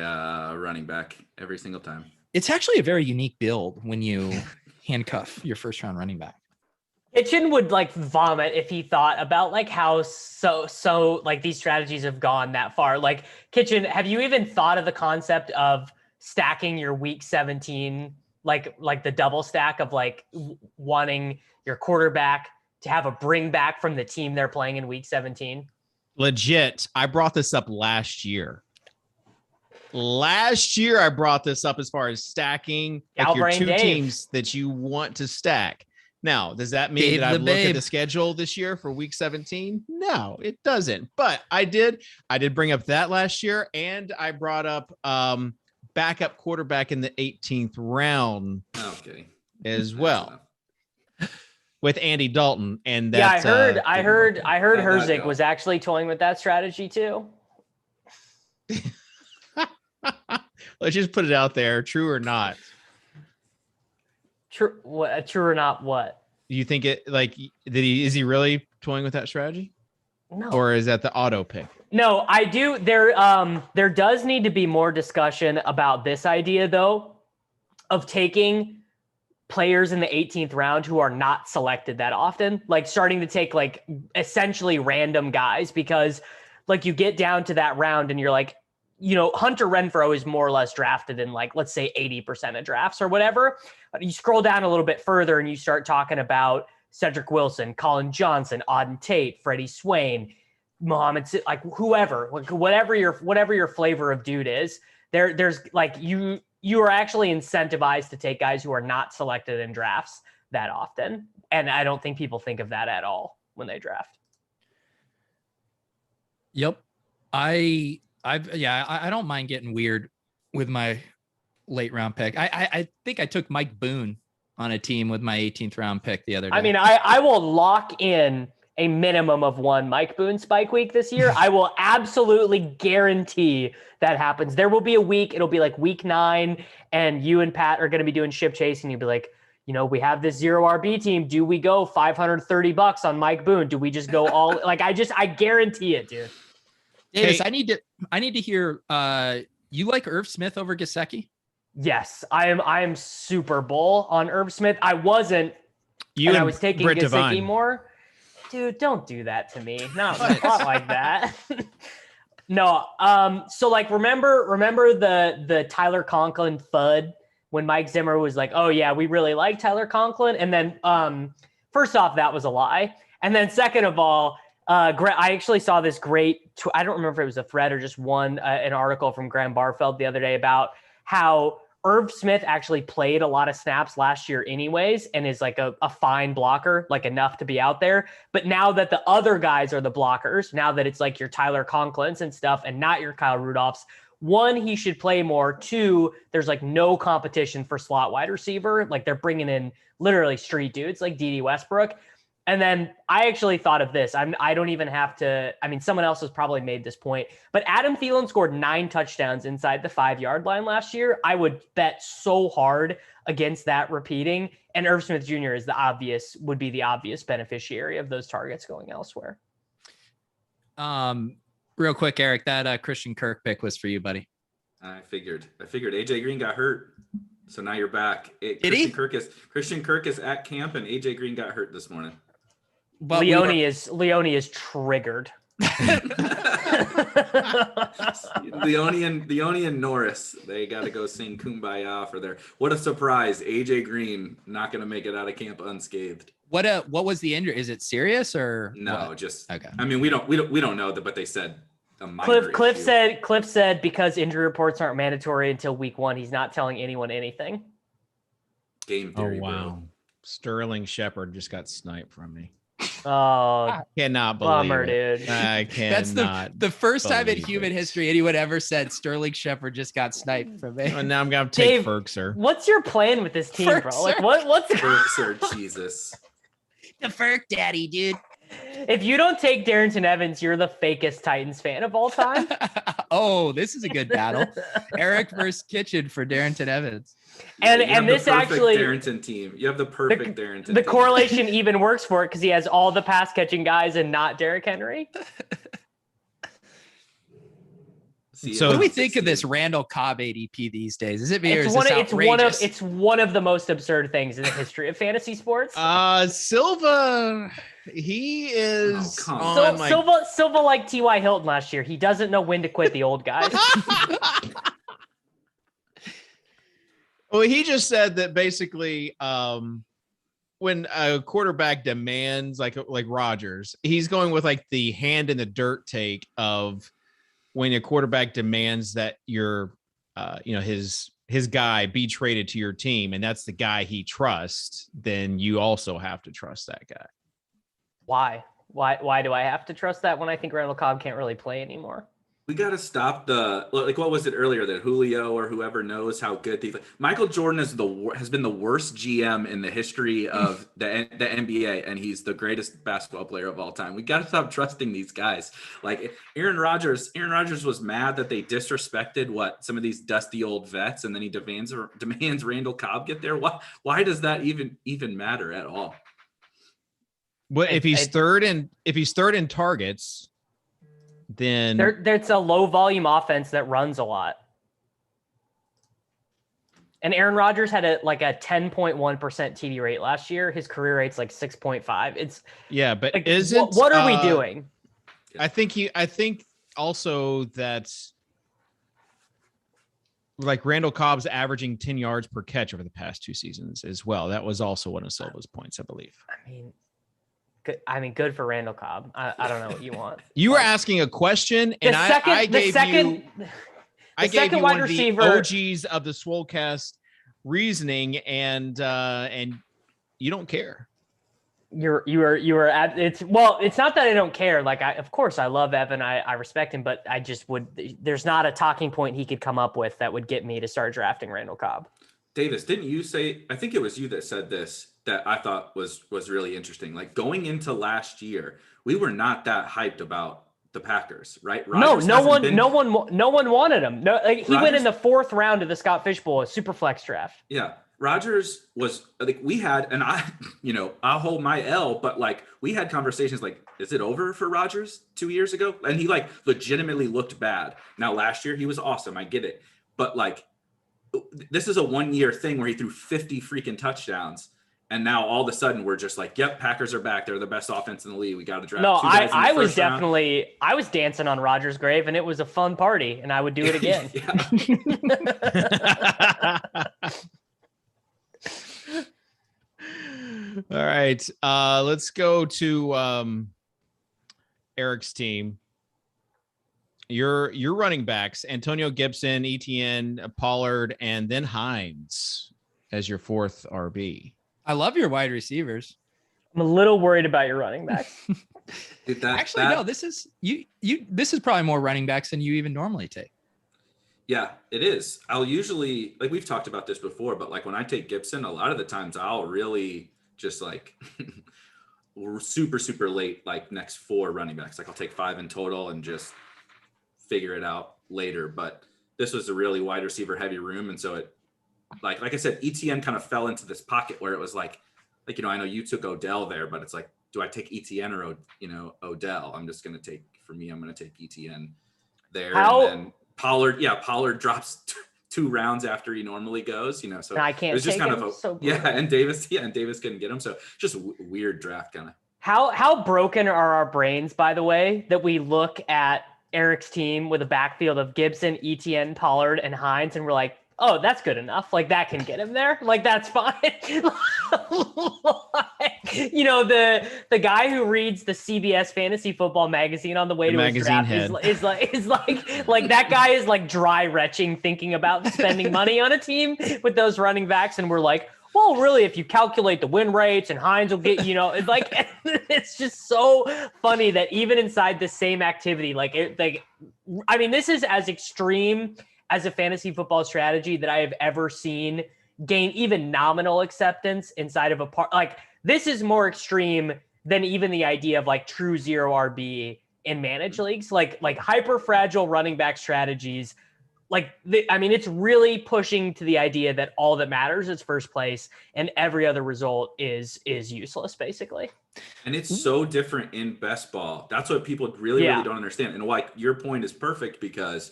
[SPEAKER 2] running back every single time.
[SPEAKER 4] It's actually a very unique build when you handcuff your first round running back.
[SPEAKER 3] Kitchen would vomit if he thought about how so these strategies have gone that far. Kitchen, have you even thought of the concept of stacking your week 17, like the double stack of wanting your quarterback to have a bring back from the team they're playing in week 17?
[SPEAKER 1] Legit. I brought this up last year. I brought this up as far as stacking your two teams that you want to stack. Now, does that mean that I've looked at the schedule this year for week 17? No, it doesn't. But I did bring up that last year, and I brought up backup quarterback in the 18th round as well with Andy Dalton. And that's,
[SPEAKER 3] I heard Herzig was actually toying with that strategy too.
[SPEAKER 1] Let's just put it out there, true or not.
[SPEAKER 3] True or not what?
[SPEAKER 1] Do you think it is he really toying with that strategy?
[SPEAKER 3] No.
[SPEAKER 1] Or is that the auto pick?
[SPEAKER 3] No, I do. There does need to be more discussion about this idea though, of taking players in the 18th round who are not selected that often, like starting to take like essentially random guys, because like you get down to that round and you're like, you know, Hunter Renfrow is more or less drafted in like, let's say 80% of drafts or whatever. You scroll down a little bit further and you start talking about Cedric Wilson, Colin Johnson, Auden Tate, Freddie Swain, Mohammed, like whoever, like whatever your flavor of dude is, there's like you are actually incentivized to take guys who are not selected in drafts that often. And I don't think people think of that at all when they draft.
[SPEAKER 4] Yep. I don't mind getting weird with my late round pick. I think I took Mike Boone on a team with my 18th round pick the other day.
[SPEAKER 3] I mean, I will lock in a minimum of one Mike Boone spike week this year. I will absolutely guarantee that happens. There will be a week, it'll be like week 9, and you and Pat are going to be doing ship chasing. You'll be like, you know, we have this 0 RB team. Do we go $530 on Mike Boone? Do we just go all like, I guarantee it, dude.
[SPEAKER 4] Davis, hey. I need to hear, you like Irv Smith over Gesicki?
[SPEAKER 3] Yes, I am Super Bowl on Irv Smith. I wasn't, and I was taking Gesicki more. Dude, don't do that to me. Not like that. No. So like, remember the Tyler Conklin FUD when Mike Zimmer was like, oh yeah, we really like Tyler Conklin. And then, first off, that was a lie. And then second of all, I actually saw this great, I don't remember if it was a thread or just an article from Graham Barfeld the other day about how Irv Smith actually played a lot of snaps last year anyways, and is like a fine blocker, like enough to be out there. But now that the other guys are the blockers, now that it's like your Tyler Conklins and stuff and not your Kyle Rudolphs, 1, he should play more. 2, there's like no competition for slot wide receiver. Like they're bringing in literally street dudes like D.D. Westbrook. And then I actually thought of this. I don't even have to. I mean, someone else has probably made this point, but Adam Thielen scored 9 touchdowns inside the 5-yard line last year. I would bet so hard against that repeating. And Irv Smith Jr. would be the obvious beneficiary of those targets going elsewhere.
[SPEAKER 4] Real quick, Eric, that Christian Kirk pick was for you, buddy.
[SPEAKER 2] I figured AJ Green got hurt. So now you're back. Christian Kirk is at camp, and AJ Green got hurt this morning.
[SPEAKER 3] But Leone is triggered.
[SPEAKER 2] Leone and Norris, they got to go sing Kumbaya for their. What a surprise! AJ Green not going to make it out of camp unscathed.
[SPEAKER 4] What was the injury? Is it serious or
[SPEAKER 2] no?
[SPEAKER 4] What?
[SPEAKER 2] Just
[SPEAKER 4] okay.
[SPEAKER 2] I mean, we don't know that, but they said a minor
[SPEAKER 3] Cliff said because injury reports aren't mandatory until week 1, he's not telling anyone anything.
[SPEAKER 2] Game theory.
[SPEAKER 1] Oh wow!
[SPEAKER 2] Bro.
[SPEAKER 1] Sterling Shepard just got sniped from me.
[SPEAKER 3] Oh,
[SPEAKER 1] I cannot believe
[SPEAKER 3] bummer,
[SPEAKER 1] it.
[SPEAKER 3] dude.
[SPEAKER 1] I cannot.
[SPEAKER 4] That's the first time in human history anyone ever said Sterling Shepard just got sniped from me.
[SPEAKER 1] And now I'm gonna take Ferkser.
[SPEAKER 3] What's your plan with this team, bro? Like what's
[SPEAKER 2] Ferkser? Jesus,
[SPEAKER 4] the Ferk daddy, dude.
[SPEAKER 3] If you don't take Darrington Evans, you're the fakest Titans fan of all time.
[SPEAKER 4] Oh, this is a good battle. Eric versus Kitchen for Darrington Evans.
[SPEAKER 3] And this actually
[SPEAKER 2] Darrington team. You have the perfect Darrington.
[SPEAKER 3] The correlation even works for it because he has all the pass catching guys and not Derrick Henry.
[SPEAKER 4] So what do we think of this Randall Cobb ADP these days? Is it
[SPEAKER 3] it's one of the most absurd things in the history of fantasy sports.
[SPEAKER 1] Silva, he is
[SPEAKER 3] Silva like T.Y. Hilton last year. He doesn't know when to quit the old guys.
[SPEAKER 1] Well, he just said that basically when a quarterback demands like Rodgers, he's going with like the hand in the dirt take of when a quarterback demands that your his his guy be traded to your team and that's the guy he trusts, then you also have to trust that guy.
[SPEAKER 3] Why? Why do I have to trust that when I think Randall Cobb can't really play anymore?
[SPEAKER 2] We got to stop like what was it earlier that Julio or whoever knows how good Michael Jordan has been the worst GM in the history of the NBA, and he's the greatest basketball player of all time. We got to stop trusting these guys. Like Aaron Rodgers was mad that they disrespected some of these dusty old vets, and then he demands Randall Cobb get there. Why does that even matter at all?
[SPEAKER 1] Well, if he's third in targets, then
[SPEAKER 3] there's a low volume offense that runs a lot. And Aaron Rodgers had a 10.1% TD rate last year. His career rate's like 6.5.
[SPEAKER 1] But
[SPEAKER 3] like,
[SPEAKER 1] isn't
[SPEAKER 3] what are we doing?
[SPEAKER 1] I think also that like Randall Cobb's averaging 10 yards per catch over the past 2 seasons as well. That was also one of Silva's points, I believe.
[SPEAKER 3] Good for Randall Cobb. I don't know what you want.
[SPEAKER 1] You were asking a question, and I gave you one of the OGs of the Swolecast reasoning, and you don't care.
[SPEAKER 3] You are at it's not that I don't care. Like of course I love Evan. I respect him, but I just there's not a talking point he could come up with that would get me to start drafting Randall Cobb.
[SPEAKER 2] Davis, didn't you say, I think it was you that said this, that I thought was really interesting. Like going into last year, we were not that hyped about the Packers, right?
[SPEAKER 3] Rodgers no one wanted him. No, like he went in the 4th round of the Scott Fish Bowl, a super flex draft.
[SPEAKER 2] Yeah. Rodgers was like, we had, and I'll hold my L, but like we had conversations like, is it over for Rodgers 2 years ago? And he like legitimately looked bad. Now last year he was awesome. I get it. But like, this is a 1-year thing where he threw 50 freaking touchdowns. And now all of a sudden we're just like, yep, Packers are back. They're the best offense in the league. We got to draft.
[SPEAKER 3] No, I was dancing on Rodgers' grave, and it was a fun party, and I would do it again.
[SPEAKER 1] All right. Let's go to Erik's team. Your running backs, Antonio Gibson, Etienne, Pollard, and then Hines as your 4th RB.
[SPEAKER 4] I love your wide receivers.
[SPEAKER 3] I'm a little worried about your running backs.
[SPEAKER 4] No, this is this is probably more running backs than you even normally take.
[SPEAKER 2] Yeah, it is. I'll usually, like we've talked about this before, but like when I take Gibson, a lot of the times I'll really just like super, super late, like next 4 running backs. Like I'll take 5 in total and just figure it out later. But this was a really wide receiver heavy room. And so it, like I said, Etienne kind of fell into this pocket where it was like, I know you took Odell there, but it's like, do I take Etienne or, Odell? I'm just going to take Etienne there. And then Pollard drops 2 rounds after he normally goes, so
[SPEAKER 3] and I can't, it was just kind of
[SPEAKER 2] and Davis couldn't get him. So just a weird draft kind of.
[SPEAKER 3] How broken are our brains, by the way, that we look at Erik's team with a backfield of Gibson, Etienne, Pollard, and Hines, and we're like, oh, that's good enough. Like that can get him there. Like that's fine. The guy who reads the CBS Fantasy Football magazine on the way to his draft is like that guy is like dry retching thinking about spending money on a team with those running backs, and we're like, well, really, if you calculate the win rates and Hines will get, it's like it's just so funny that even inside the same activity, this is as extreme as a fantasy football strategy that I have ever seen gain even nominal acceptance inside of a part. Like this is more extreme than even the idea of like true 0 RB in managed leagues, like hyper fragile running back strategies. It's really pushing to the idea that all that matters is first place and every other result is useless basically.
[SPEAKER 2] And it's so different in best ball. That's what people really don't understand. And like your point is perfect because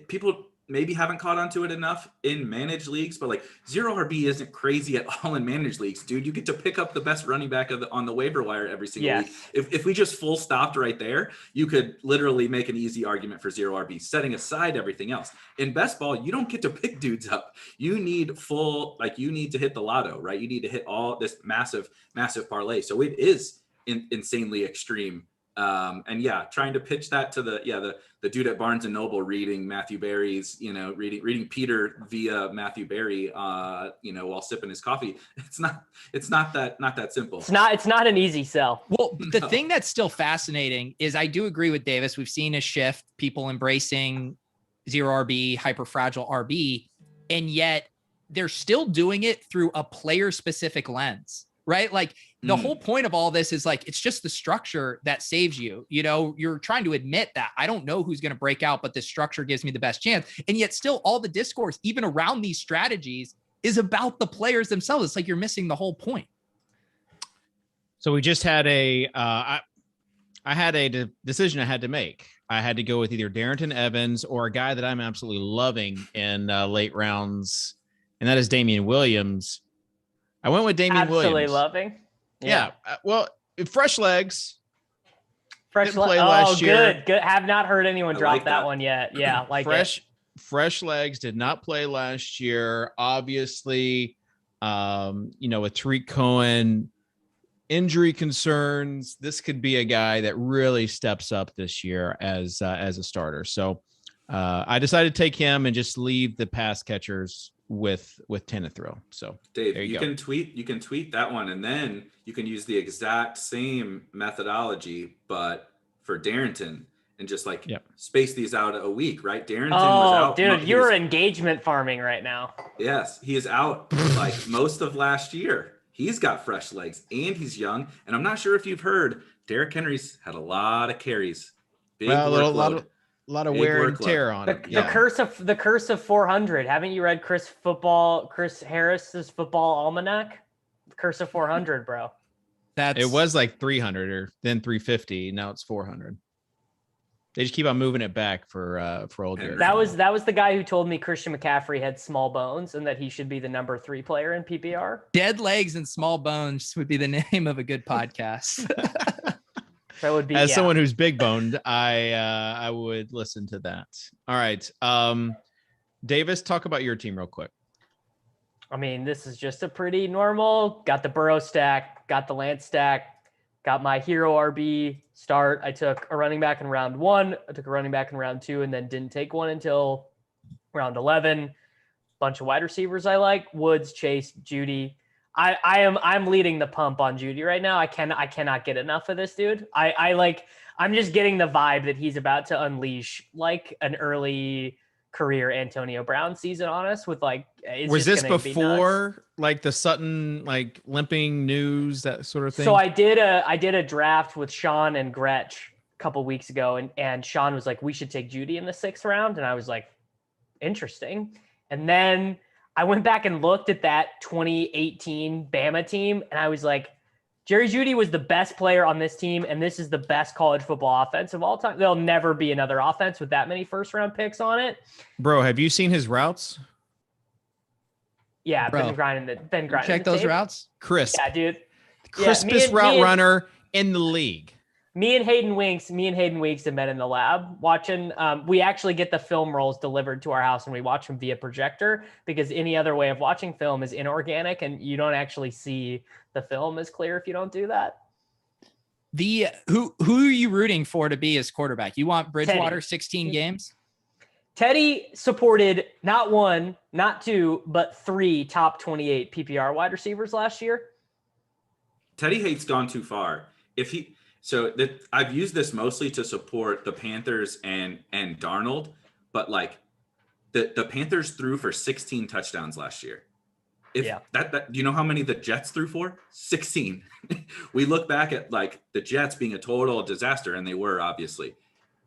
[SPEAKER 2] people maybe haven't caught on to it enough in managed leagues, but like 0 RB isn't crazy at all in managed leagues, dude. You get to pick up the best running back on the waiver wire every single week. If we just full stopped right there, you could literally make an easy argument for 0 RB, setting aside everything else. In best ball, you don't get to pick dudes up. You need you need to hit the lotto, right? You need to hit all this massive, massive parlay. So it is insanely extreme And yeah, trying to pitch that to the dude at Barnes and Noble reading Matthew Berry's, reading Peter via Matthew Berry, while sipping his coffee. It's not that simple.
[SPEAKER 3] It's not an easy sell.
[SPEAKER 4] Well, the thing that's still fascinating is I do agree with Davis. We've seen a shift, people embracing zero RB, hyper fragile RB, and yet they're still doing it through a player specific lens, right? Like the whole point of all this is like, it's just the structure that saves you. You're trying to admit that I don't know who's going to break out, but this structure gives me the best chance. And yet still all the discourse, even around these strategies, is about the players themselves. It's like you're missing the whole point.
[SPEAKER 1] So we just had I had a decision I had to make. I had to go with either Darrington Evans or a guy that I'm absolutely loving in late rounds, and that is Damian Williams. I went with Damian Williams.
[SPEAKER 3] Absolutely loving.
[SPEAKER 1] Yeah. Well, fresh legs.
[SPEAKER 3] Fresh
[SPEAKER 1] legs. Last year.
[SPEAKER 3] Good. Have not heard anyone drop
[SPEAKER 2] like that
[SPEAKER 3] one yet. Yeah, like
[SPEAKER 1] fresh legs. Did not play last year. Obviously, with Tariq Cohen injury concerns, this could be a guy that really steps up this year as a starter. So I decided to take him and just leave the pass catchers with 10 to throw. So
[SPEAKER 2] Dave, you can tweet that one, and then you can use the exact same methodology, but for Darrington, and just space these out a week, right? Darrington was out.
[SPEAKER 3] Dude, you're engagement farming right now.
[SPEAKER 2] Yes, he is out like most of last year. He's got fresh legs and he's young. And I'm not sure if you've heard, Derrick Henry's had a lot of carries. A
[SPEAKER 1] lot of wear and tear on it.
[SPEAKER 3] The curse of 400. Haven't you read Chris Harris's football almanac? The curse of 400, bro.
[SPEAKER 1] It was like 300 or then 350. Now it's 400. They just keep on moving it back for old Derrick.
[SPEAKER 3] That was the guy who told me Christian McCaffrey had small bones and that he should be the number 3 player in PPR.
[SPEAKER 4] Dead legs and small bones would be the name of a good podcast.
[SPEAKER 3] That would be
[SPEAKER 1] someone who's big boned, I would listen to that. All right. Davis, talk about your team real quick.
[SPEAKER 3] I mean, this is just a pretty normal, got the Burrow stack, got the Lance stack, got my hero RB start. I took a running back in round 1. I took a running back in round 2 and then didn't take one until round 11. Bunch of wide receivers I like: Woods, Chase, Judy. I'm leading the pump on Judy right now. I cannot get enough of this dude. I'm just getting the vibe that he's about to unleash like an early career Antonio Brown season on us with
[SPEAKER 1] was this before like the Sutton limping news, that sort of thing?
[SPEAKER 3] So I did a draft with Sean and Gretch a couple weeks ago, and Sean was like, we should take Judy in the 6th round, and I was like, interesting. And then I went back and looked at that 2018 Bama team, and I was like, Jerry Jeudy was the best player on this team, and this is the best college football offense of all time. There'll never be another offense with that many first-round picks on it.
[SPEAKER 1] Bro, have you seen his routes?
[SPEAKER 3] Yeah, been grinding.
[SPEAKER 4] Check those routes.
[SPEAKER 1] Crisp.
[SPEAKER 3] Yeah, dude.
[SPEAKER 1] Crispest route runner in the league.
[SPEAKER 3] Me and Hayden Winks have been in the lab watching. We actually get the film rolls delivered to our house and we watch them via projector, because any other way of watching film is inorganic and you don't actually see the film as clear if you don't do that.
[SPEAKER 4] Who are you rooting for to be his quarterback? You want Bridgewater
[SPEAKER 3] Teddy.
[SPEAKER 4] 16 games?
[SPEAKER 3] Teddy supported not 1, not 2, but 3 top 28 PPR wide receivers last year.
[SPEAKER 2] Teddy hate's gone too far. I've used this mostly to support the Panthers and Darnold, but the Panthers threw for 16 touchdowns last year. Do you know how many the Jets threw for? 16. We look back at the Jets being a total disaster, and they were, obviously.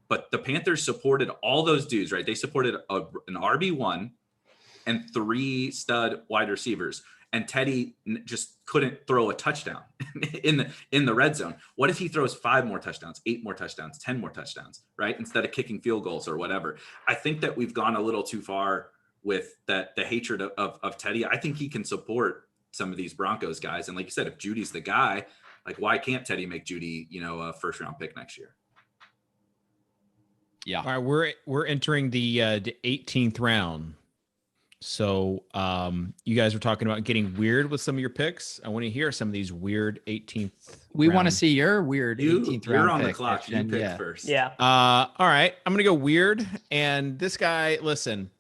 [SPEAKER 2] But the Panthers supported all those dudes, right? They supported an RB1 and 3 stud wide receivers. And Teddy just couldn't throw a touchdown in the red zone. What if he throws 5 more touchdowns, 8 more touchdowns, 10 more touchdowns, right? Instead of kicking field goals or whatever. I think that we've gone a little too far with the hatred of Teddy. I think he can support some of these Broncos guys. And like you said, if Judy's the guy, why can't Teddy make Judy, a 1st-round pick next year?
[SPEAKER 1] Yeah. All right, we're entering the 18th round. So you guys were talking about getting weird with some of your picks. I want to hear some of these weird 18th.
[SPEAKER 4] We want to see your weird 18th round.
[SPEAKER 2] You're on
[SPEAKER 4] pick,
[SPEAKER 2] the clock. You pick first.
[SPEAKER 3] Yeah.
[SPEAKER 1] All right. I'm going to go weird. And this guy, listen,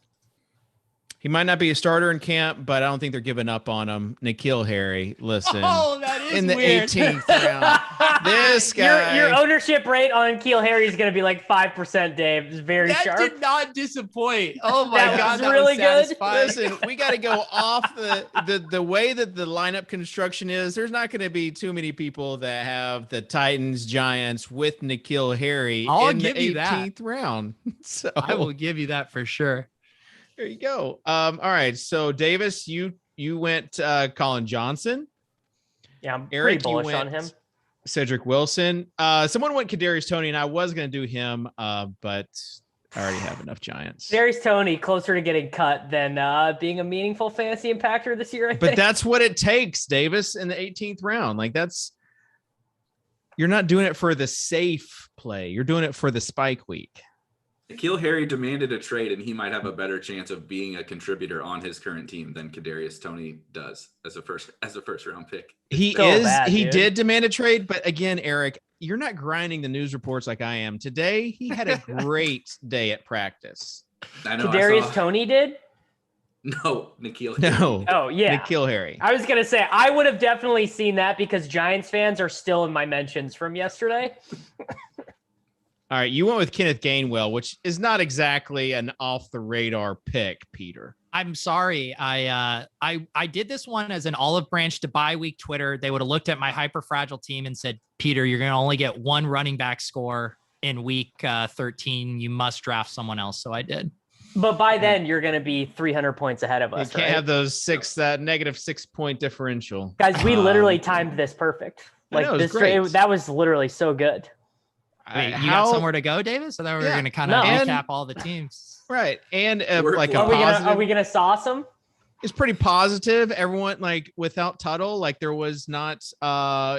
[SPEAKER 1] he might not be a starter in camp, but I don't think they're giving up on him. N'Keal Harry, listen.
[SPEAKER 4] Oh, that is
[SPEAKER 1] in the
[SPEAKER 4] weird.
[SPEAKER 1] 18th round. This guy.
[SPEAKER 3] Your ownership rate on N'Keal Harry is going to be like 5%, Dave. It's very
[SPEAKER 4] That
[SPEAKER 3] sharp.
[SPEAKER 4] did not disappoint. Oh my
[SPEAKER 3] That
[SPEAKER 4] God,
[SPEAKER 3] was
[SPEAKER 4] that
[SPEAKER 3] really
[SPEAKER 4] was
[SPEAKER 3] good.
[SPEAKER 4] satisfying.
[SPEAKER 1] Listen, we got to go off the way that the lineup construction is. There's not going to be too many people that have the Titans, Giants with N'Keal Harry
[SPEAKER 4] I'll
[SPEAKER 1] in
[SPEAKER 4] give
[SPEAKER 1] the
[SPEAKER 4] you that.
[SPEAKER 1] 18th round. So
[SPEAKER 4] I will give you that for sure.
[SPEAKER 1] there you go. All right. So Davis, you went Colin Johnson.
[SPEAKER 3] Yeah, I'm
[SPEAKER 1] Eric,
[SPEAKER 3] pretty
[SPEAKER 1] you
[SPEAKER 3] bullish on
[SPEAKER 1] went
[SPEAKER 3] him.
[SPEAKER 1] Cedric Wilson. Someone went Kadarius Toney, and I was going to do him, but I already have enough Giants.
[SPEAKER 3] Darius Toney closer to getting cut than being a meaningful fantasy impactor this year. I
[SPEAKER 1] But
[SPEAKER 3] think.
[SPEAKER 1] that's what it takes, Davis, in the 18th round. Like you're not doing it for the safe play. You're doing it for the spike week.
[SPEAKER 2] N'Keal Harry demanded a trade, and he might have a better chance of being a contributor on his current team than Kadarius Toney does as a first round pick.
[SPEAKER 1] He
[SPEAKER 3] dude.
[SPEAKER 1] did demand a trade, but again, Eric, you're not grinding the news reports like I am. Today, he had a great day at practice.
[SPEAKER 2] I know.
[SPEAKER 3] Kadarius Toney did?
[SPEAKER 2] No, N'Keal Harry.
[SPEAKER 1] No.
[SPEAKER 3] Oh, yeah.
[SPEAKER 1] N'Keal Harry.
[SPEAKER 3] I was going to say, I would have definitely seen that because Giants fans are still in my mentions from yesterday.
[SPEAKER 1] All right, you went with Kenneth Gainwell, which is not exactly an off the radar pick, Peter.
[SPEAKER 4] I'm sorry. I did this one as an olive branch to bye week Twitter. They would have looked at my hyper fragile team and said, Peter, you're going to only get one running back score in week 13. You must draft someone else. So I did.
[SPEAKER 3] But by then, you're going to be 300 points ahead of
[SPEAKER 1] You
[SPEAKER 3] us,
[SPEAKER 1] can't
[SPEAKER 3] right?
[SPEAKER 1] have those negative 6 point differential.
[SPEAKER 3] Guys, we literally timed this perfect.
[SPEAKER 1] I know, it was
[SPEAKER 3] this
[SPEAKER 1] great.
[SPEAKER 3] that was literally so good.
[SPEAKER 4] Wait, you got somewhere to go, Davis? I thought we were going to kind of recap all the teams.
[SPEAKER 1] Right. And
[SPEAKER 2] We're-
[SPEAKER 1] like a
[SPEAKER 2] Are
[SPEAKER 1] positive.
[SPEAKER 3] Are we gonna sauce them?
[SPEAKER 1] It's pretty positive. Everyone, like without Tuttle, like there was not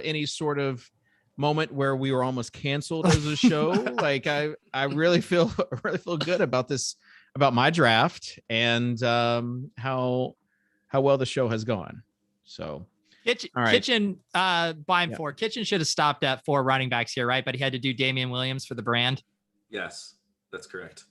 [SPEAKER 1] any sort of moment where we were almost canceled as a show. Like I really feel good about this, about my draft and how well the show has gone. So all right.
[SPEAKER 4] Kitchen Beimfohr. Kitchen should have stopped at 4 running backs here, right? But he had to do Damian Williams for the brand.
[SPEAKER 2] Yes, that's correct.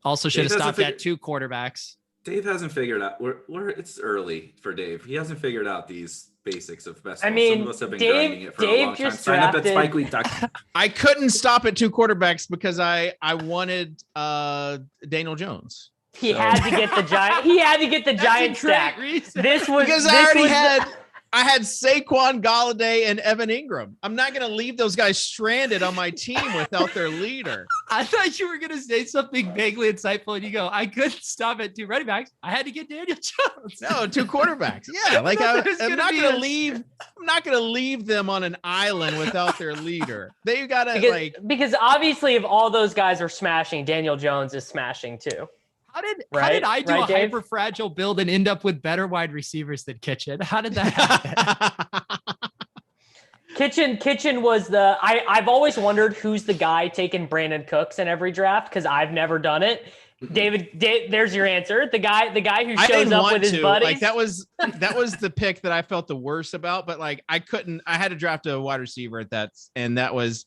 [SPEAKER 4] Also should have
[SPEAKER 2] Dave
[SPEAKER 4] stopped
[SPEAKER 2] hasn't
[SPEAKER 4] at 2 quarterbacks.
[SPEAKER 2] Dave hasn't figured out. It's early for Dave. He hasn't figured out these basics of best.
[SPEAKER 3] I mean,
[SPEAKER 2] some of us have been
[SPEAKER 3] Dave-
[SPEAKER 2] grinding it for
[SPEAKER 3] Dave
[SPEAKER 2] a long time.
[SPEAKER 3] just
[SPEAKER 2] Sign up at
[SPEAKER 3] drafted-
[SPEAKER 2] SpikeWeek.com.
[SPEAKER 1] I couldn't stop at 2 quarterbacks because I wanted Daniel Jones.
[SPEAKER 3] He had to get the giant. He had to get the giant stack. This was
[SPEAKER 1] Because
[SPEAKER 3] this
[SPEAKER 1] I already
[SPEAKER 3] was
[SPEAKER 1] I had Saquon, Galladay, and Evan Ingram. I'm not going to leave those guys stranded on my team without their leader.
[SPEAKER 4] I thought you were going to say something vaguely insightful, and you go, I couldn't stop at 2 running backs. I had to get Daniel Jones.
[SPEAKER 1] No, 2 quarterbacks. Yeah, like
[SPEAKER 4] thought
[SPEAKER 1] I'm
[SPEAKER 4] there was
[SPEAKER 1] not
[SPEAKER 4] gonna be
[SPEAKER 1] going to
[SPEAKER 4] a-
[SPEAKER 1] leave. I'm not going to leave them on an island without their leader. They got to
[SPEAKER 3] because obviously if all those guys are smashing, Daniel Jones is smashing too.
[SPEAKER 4] How did
[SPEAKER 3] Right?
[SPEAKER 4] I do
[SPEAKER 3] Right,
[SPEAKER 4] a
[SPEAKER 3] Dave?
[SPEAKER 4] hyper fragile build and end up with better wide receivers than Kitchen? How did that happen?
[SPEAKER 3] Kitchen was the I've always wondered who's the guy taking Brandon Cooks in every draft because I've never done it. Dave, there's your answer. The guy who
[SPEAKER 1] I
[SPEAKER 3] shows
[SPEAKER 1] didn't
[SPEAKER 3] up
[SPEAKER 1] want
[SPEAKER 3] with his
[SPEAKER 1] to.
[SPEAKER 3] buddies.
[SPEAKER 1] Like that was the pick that I felt the worst about. But like I had to draft a wide receiver at that, and that was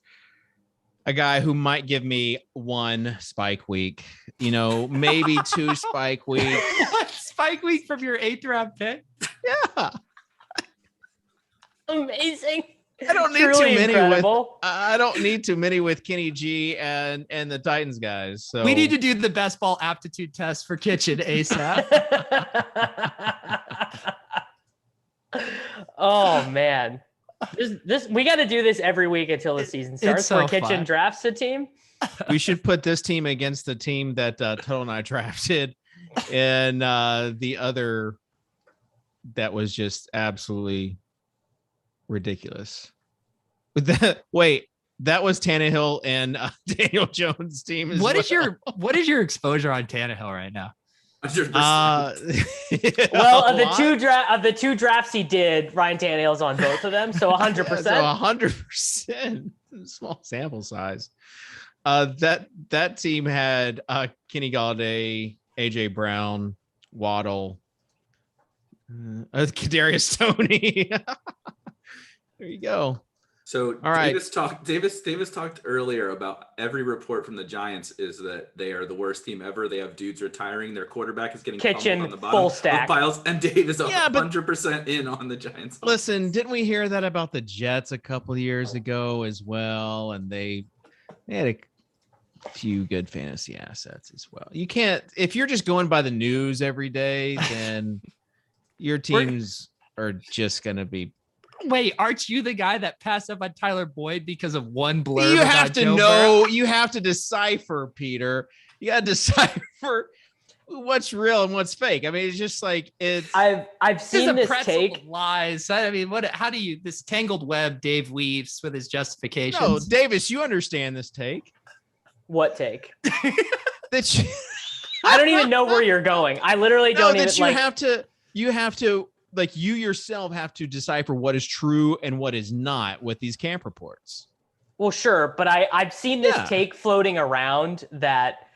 [SPEAKER 1] a guy who might give me 1 spike week, maybe 2 spike week.
[SPEAKER 4] What spike week from your 8th round pick?
[SPEAKER 1] Yeah.
[SPEAKER 3] Amazing.
[SPEAKER 1] I don't need
[SPEAKER 3] Truly
[SPEAKER 1] too many
[SPEAKER 3] incredible.
[SPEAKER 1] I don't need too many with Kenny G and the Titans guys. So
[SPEAKER 4] We need to do the best ball aptitude test for Kitchen ASAP.
[SPEAKER 3] Oh man. This we got to do this every week until the season starts.
[SPEAKER 4] so
[SPEAKER 3] Where Kitchen
[SPEAKER 4] fun.
[SPEAKER 3] drafts a team.
[SPEAKER 1] we should put this team against the team that Toto and I drafted, and the other that was just absolutely ridiculous. With that, wait, that was Tannehill and Daniel Jones' team.
[SPEAKER 4] What is your exposure on Tannehill right now?
[SPEAKER 2] 100%.
[SPEAKER 3] Well, of
[SPEAKER 1] a
[SPEAKER 3] the
[SPEAKER 1] lot.
[SPEAKER 3] two drafts he did, Ryan Tannehill's on both of them, so 100%.
[SPEAKER 1] Yeah, so 100%. Small sample size. That team had Kenny Galladay, AJ Brown, Waddle, Kadarius Toney. There you go.
[SPEAKER 2] So
[SPEAKER 1] all right.
[SPEAKER 2] Davis talked earlier about every report from the Giants is that they are the worst team ever. They have dudes retiring. Their quarterback is getting pummeled on the bottom
[SPEAKER 3] full stack.
[SPEAKER 2] of piles, and Dave is 100% in on the Giants.
[SPEAKER 1] Listen, didn't we hear that about the Jets a couple of years ago as well? And they had a few good fantasy assets as well. You can't, if you're just going by the news every day, then your teams are just going to be.
[SPEAKER 4] Wait, aren't you the guy that passed up on Tyler Boyd because of one blurb?
[SPEAKER 1] You have to know.
[SPEAKER 4] Burrow?
[SPEAKER 1] You have to decipher, Peter. You got to decipher what's real and what's fake. I mean, it's just like it's.
[SPEAKER 3] I've seen this take
[SPEAKER 4] lies. I mean, what? How do you this tangled web Dave weaves with his justifications?
[SPEAKER 1] No, Davis, you understand this take.
[SPEAKER 3] What take?
[SPEAKER 1] That you,
[SPEAKER 3] I don't even know where you're going. I literally don't even.
[SPEAKER 1] You have to. Like you yourself have to decipher what is true and what is not with these camp reports.
[SPEAKER 3] Well, sure, but I've seen this take floating around that,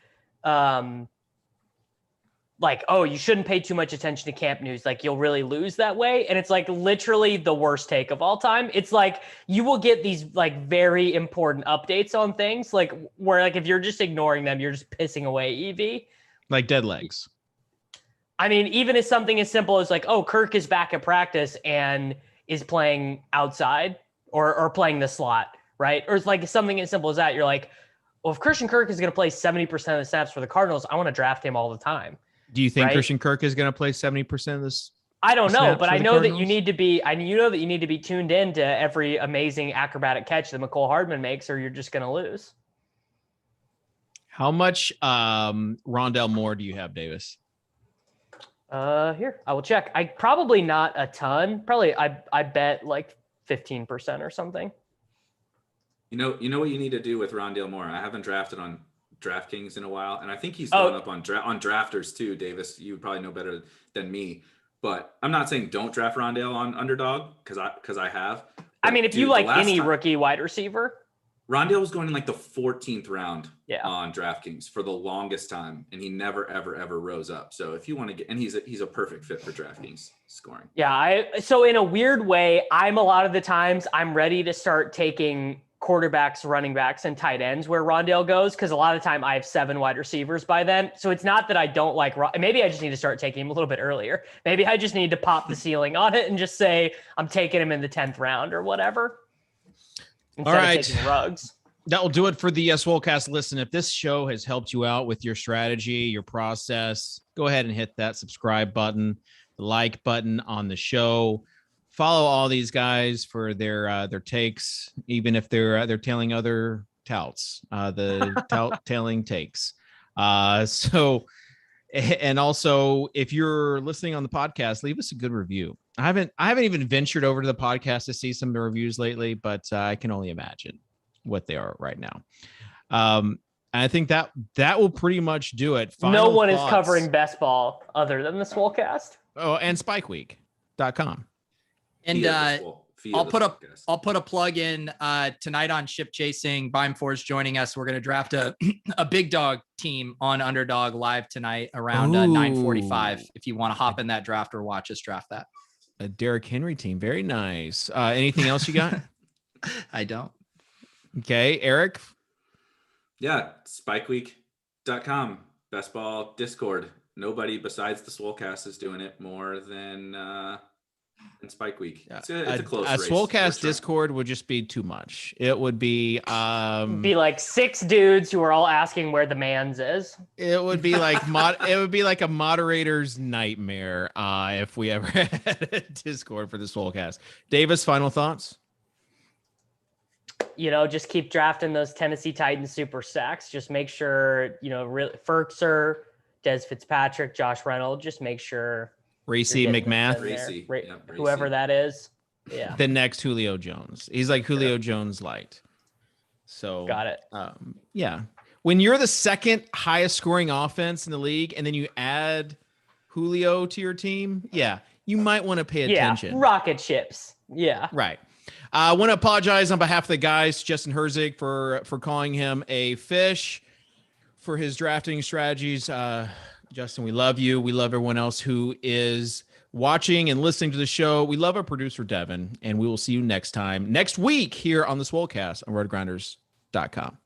[SPEAKER 3] like, oh, you shouldn't pay too much attention to camp news. Like you'll really lose that way. And it's like literally the worst take of all time. It's like you will get these like very important updates on things like where like if you're just ignoring them, you're just pissing away EV.
[SPEAKER 1] Like dead legs.
[SPEAKER 3] I mean, even as something as simple as like, oh, Kirk is back at practice and is playing outside or playing the slot, right? Or it's like something as simple as that. You're like, well, if Christian Kirk is going to play 70% of the snaps for the Cardinals, I want to draft him all the time.
[SPEAKER 1] Do you think Christian Kirk is going to play 70% of this?
[SPEAKER 3] I don't know, but I know that you need to be, you need to be tuned in to every amazing acrobatic catch that McCole Hardman makes, or you're just going to lose.
[SPEAKER 1] How much Rondell Moore do you have, Davis?
[SPEAKER 3] Here, I will check. I probably not a ton. Probably I bet like 15% or something.
[SPEAKER 2] You know what you need to do with Rondale Moore. I haven't drafted on DraftKings in a while, and I think he's going up on drafters too. Davis, you would probably know better than me. But I'm not saying don't draft Rondale on Underdog because I have.
[SPEAKER 3] I mean, if you like any rookie wide receiver.
[SPEAKER 2] Rondale was going in like the 14th round on DraftKings for the longest time, and he never, ever, ever rose up. So if you want to get, and he's a perfect fit for DraftKings scoring.
[SPEAKER 3] Yeah, so in a weird way, a lot of the times I'm ready to start taking quarterbacks, running backs, and tight ends where Rondale goes, because a lot of the time I have 7 wide receivers by then. So it's not that I don't like. Maybe I just need to start taking him a little bit earlier. Maybe I just need to pop the ceiling on it and just say I'm taking him in the 10th round or whatever.
[SPEAKER 1] All right.
[SPEAKER 3] Rugs.
[SPEAKER 1] That will do it for the Swolecast. Listen, if this show has helped you out with your strategy, your process, go ahead and hit that subscribe button, the like button on the show. Follow all these guys for their takes, even if they're tailing other touts, tailing takes. So, and also if you're listening on the podcast, leave us a good review. I haven't even ventured over to the podcast to see some of the reviews lately, but I can only imagine what they are right now. I think that will pretty much do it.
[SPEAKER 3] No one is covering best ball other than the Swolecast.
[SPEAKER 1] Oh, and spikeweek.com.
[SPEAKER 4] And I'll put a plug in tonight on Ship Chasing. Beimfohr is joining us. We're going to draft a big dog team on Underdog live tonight around 9:45. If you want to hop in that draft or watch us draft that.
[SPEAKER 1] A Derrick Henry team. Very nice. Anything else you got?
[SPEAKER 4] I don't.
[SPEAKER 1] Okay. Erik?
[SPEAKER 2] Yeah. Spikeweek.com. Best ball Discord. Nobody besides the Swolecast is doing it more than Spike Week. It's a close race.
[SPEAKER 1] A Swolecast Discord would just be too much. It would be
[SPEAKER 3] like 6 dudes who are all asking where the man's is.
[SPEAKER 1] It would be like a moderator's nightmare if we ever had a Discord for the Swolecast. Davis, final thoughts?
[SPEAKER 3] Just keep drafting those Tennessee Titans super stacks. Just make sure, Ferkser, Des Fitzpatrick, Josh Reynolds, just make sure
[SPEAKER 1] Racy McMath,
[SPEAKER 3] whoever that is. Yeah.
[SPEAKER 1] The next Julio Jones. He's like Julio Jones light. So
[SPEAKER 3] got it.
[SPEAKER 1] Yeah. When you're the second highest scoring offense in the league and then you add Julio to your team, you might want to pay attention.
[SPEAKER 3] Yeah, rocket ships. Yeah.
[SPEAKER 1] Right. I want to apologize on behalf of the guys, Justin Herzig, for calling him a fish for his drafting strategies. Justin, we love you. We love everyone else who is watching and listening to the show. We love our producer, Devin, and we will see you next week here on the Swolecast on RotoGrinders.com.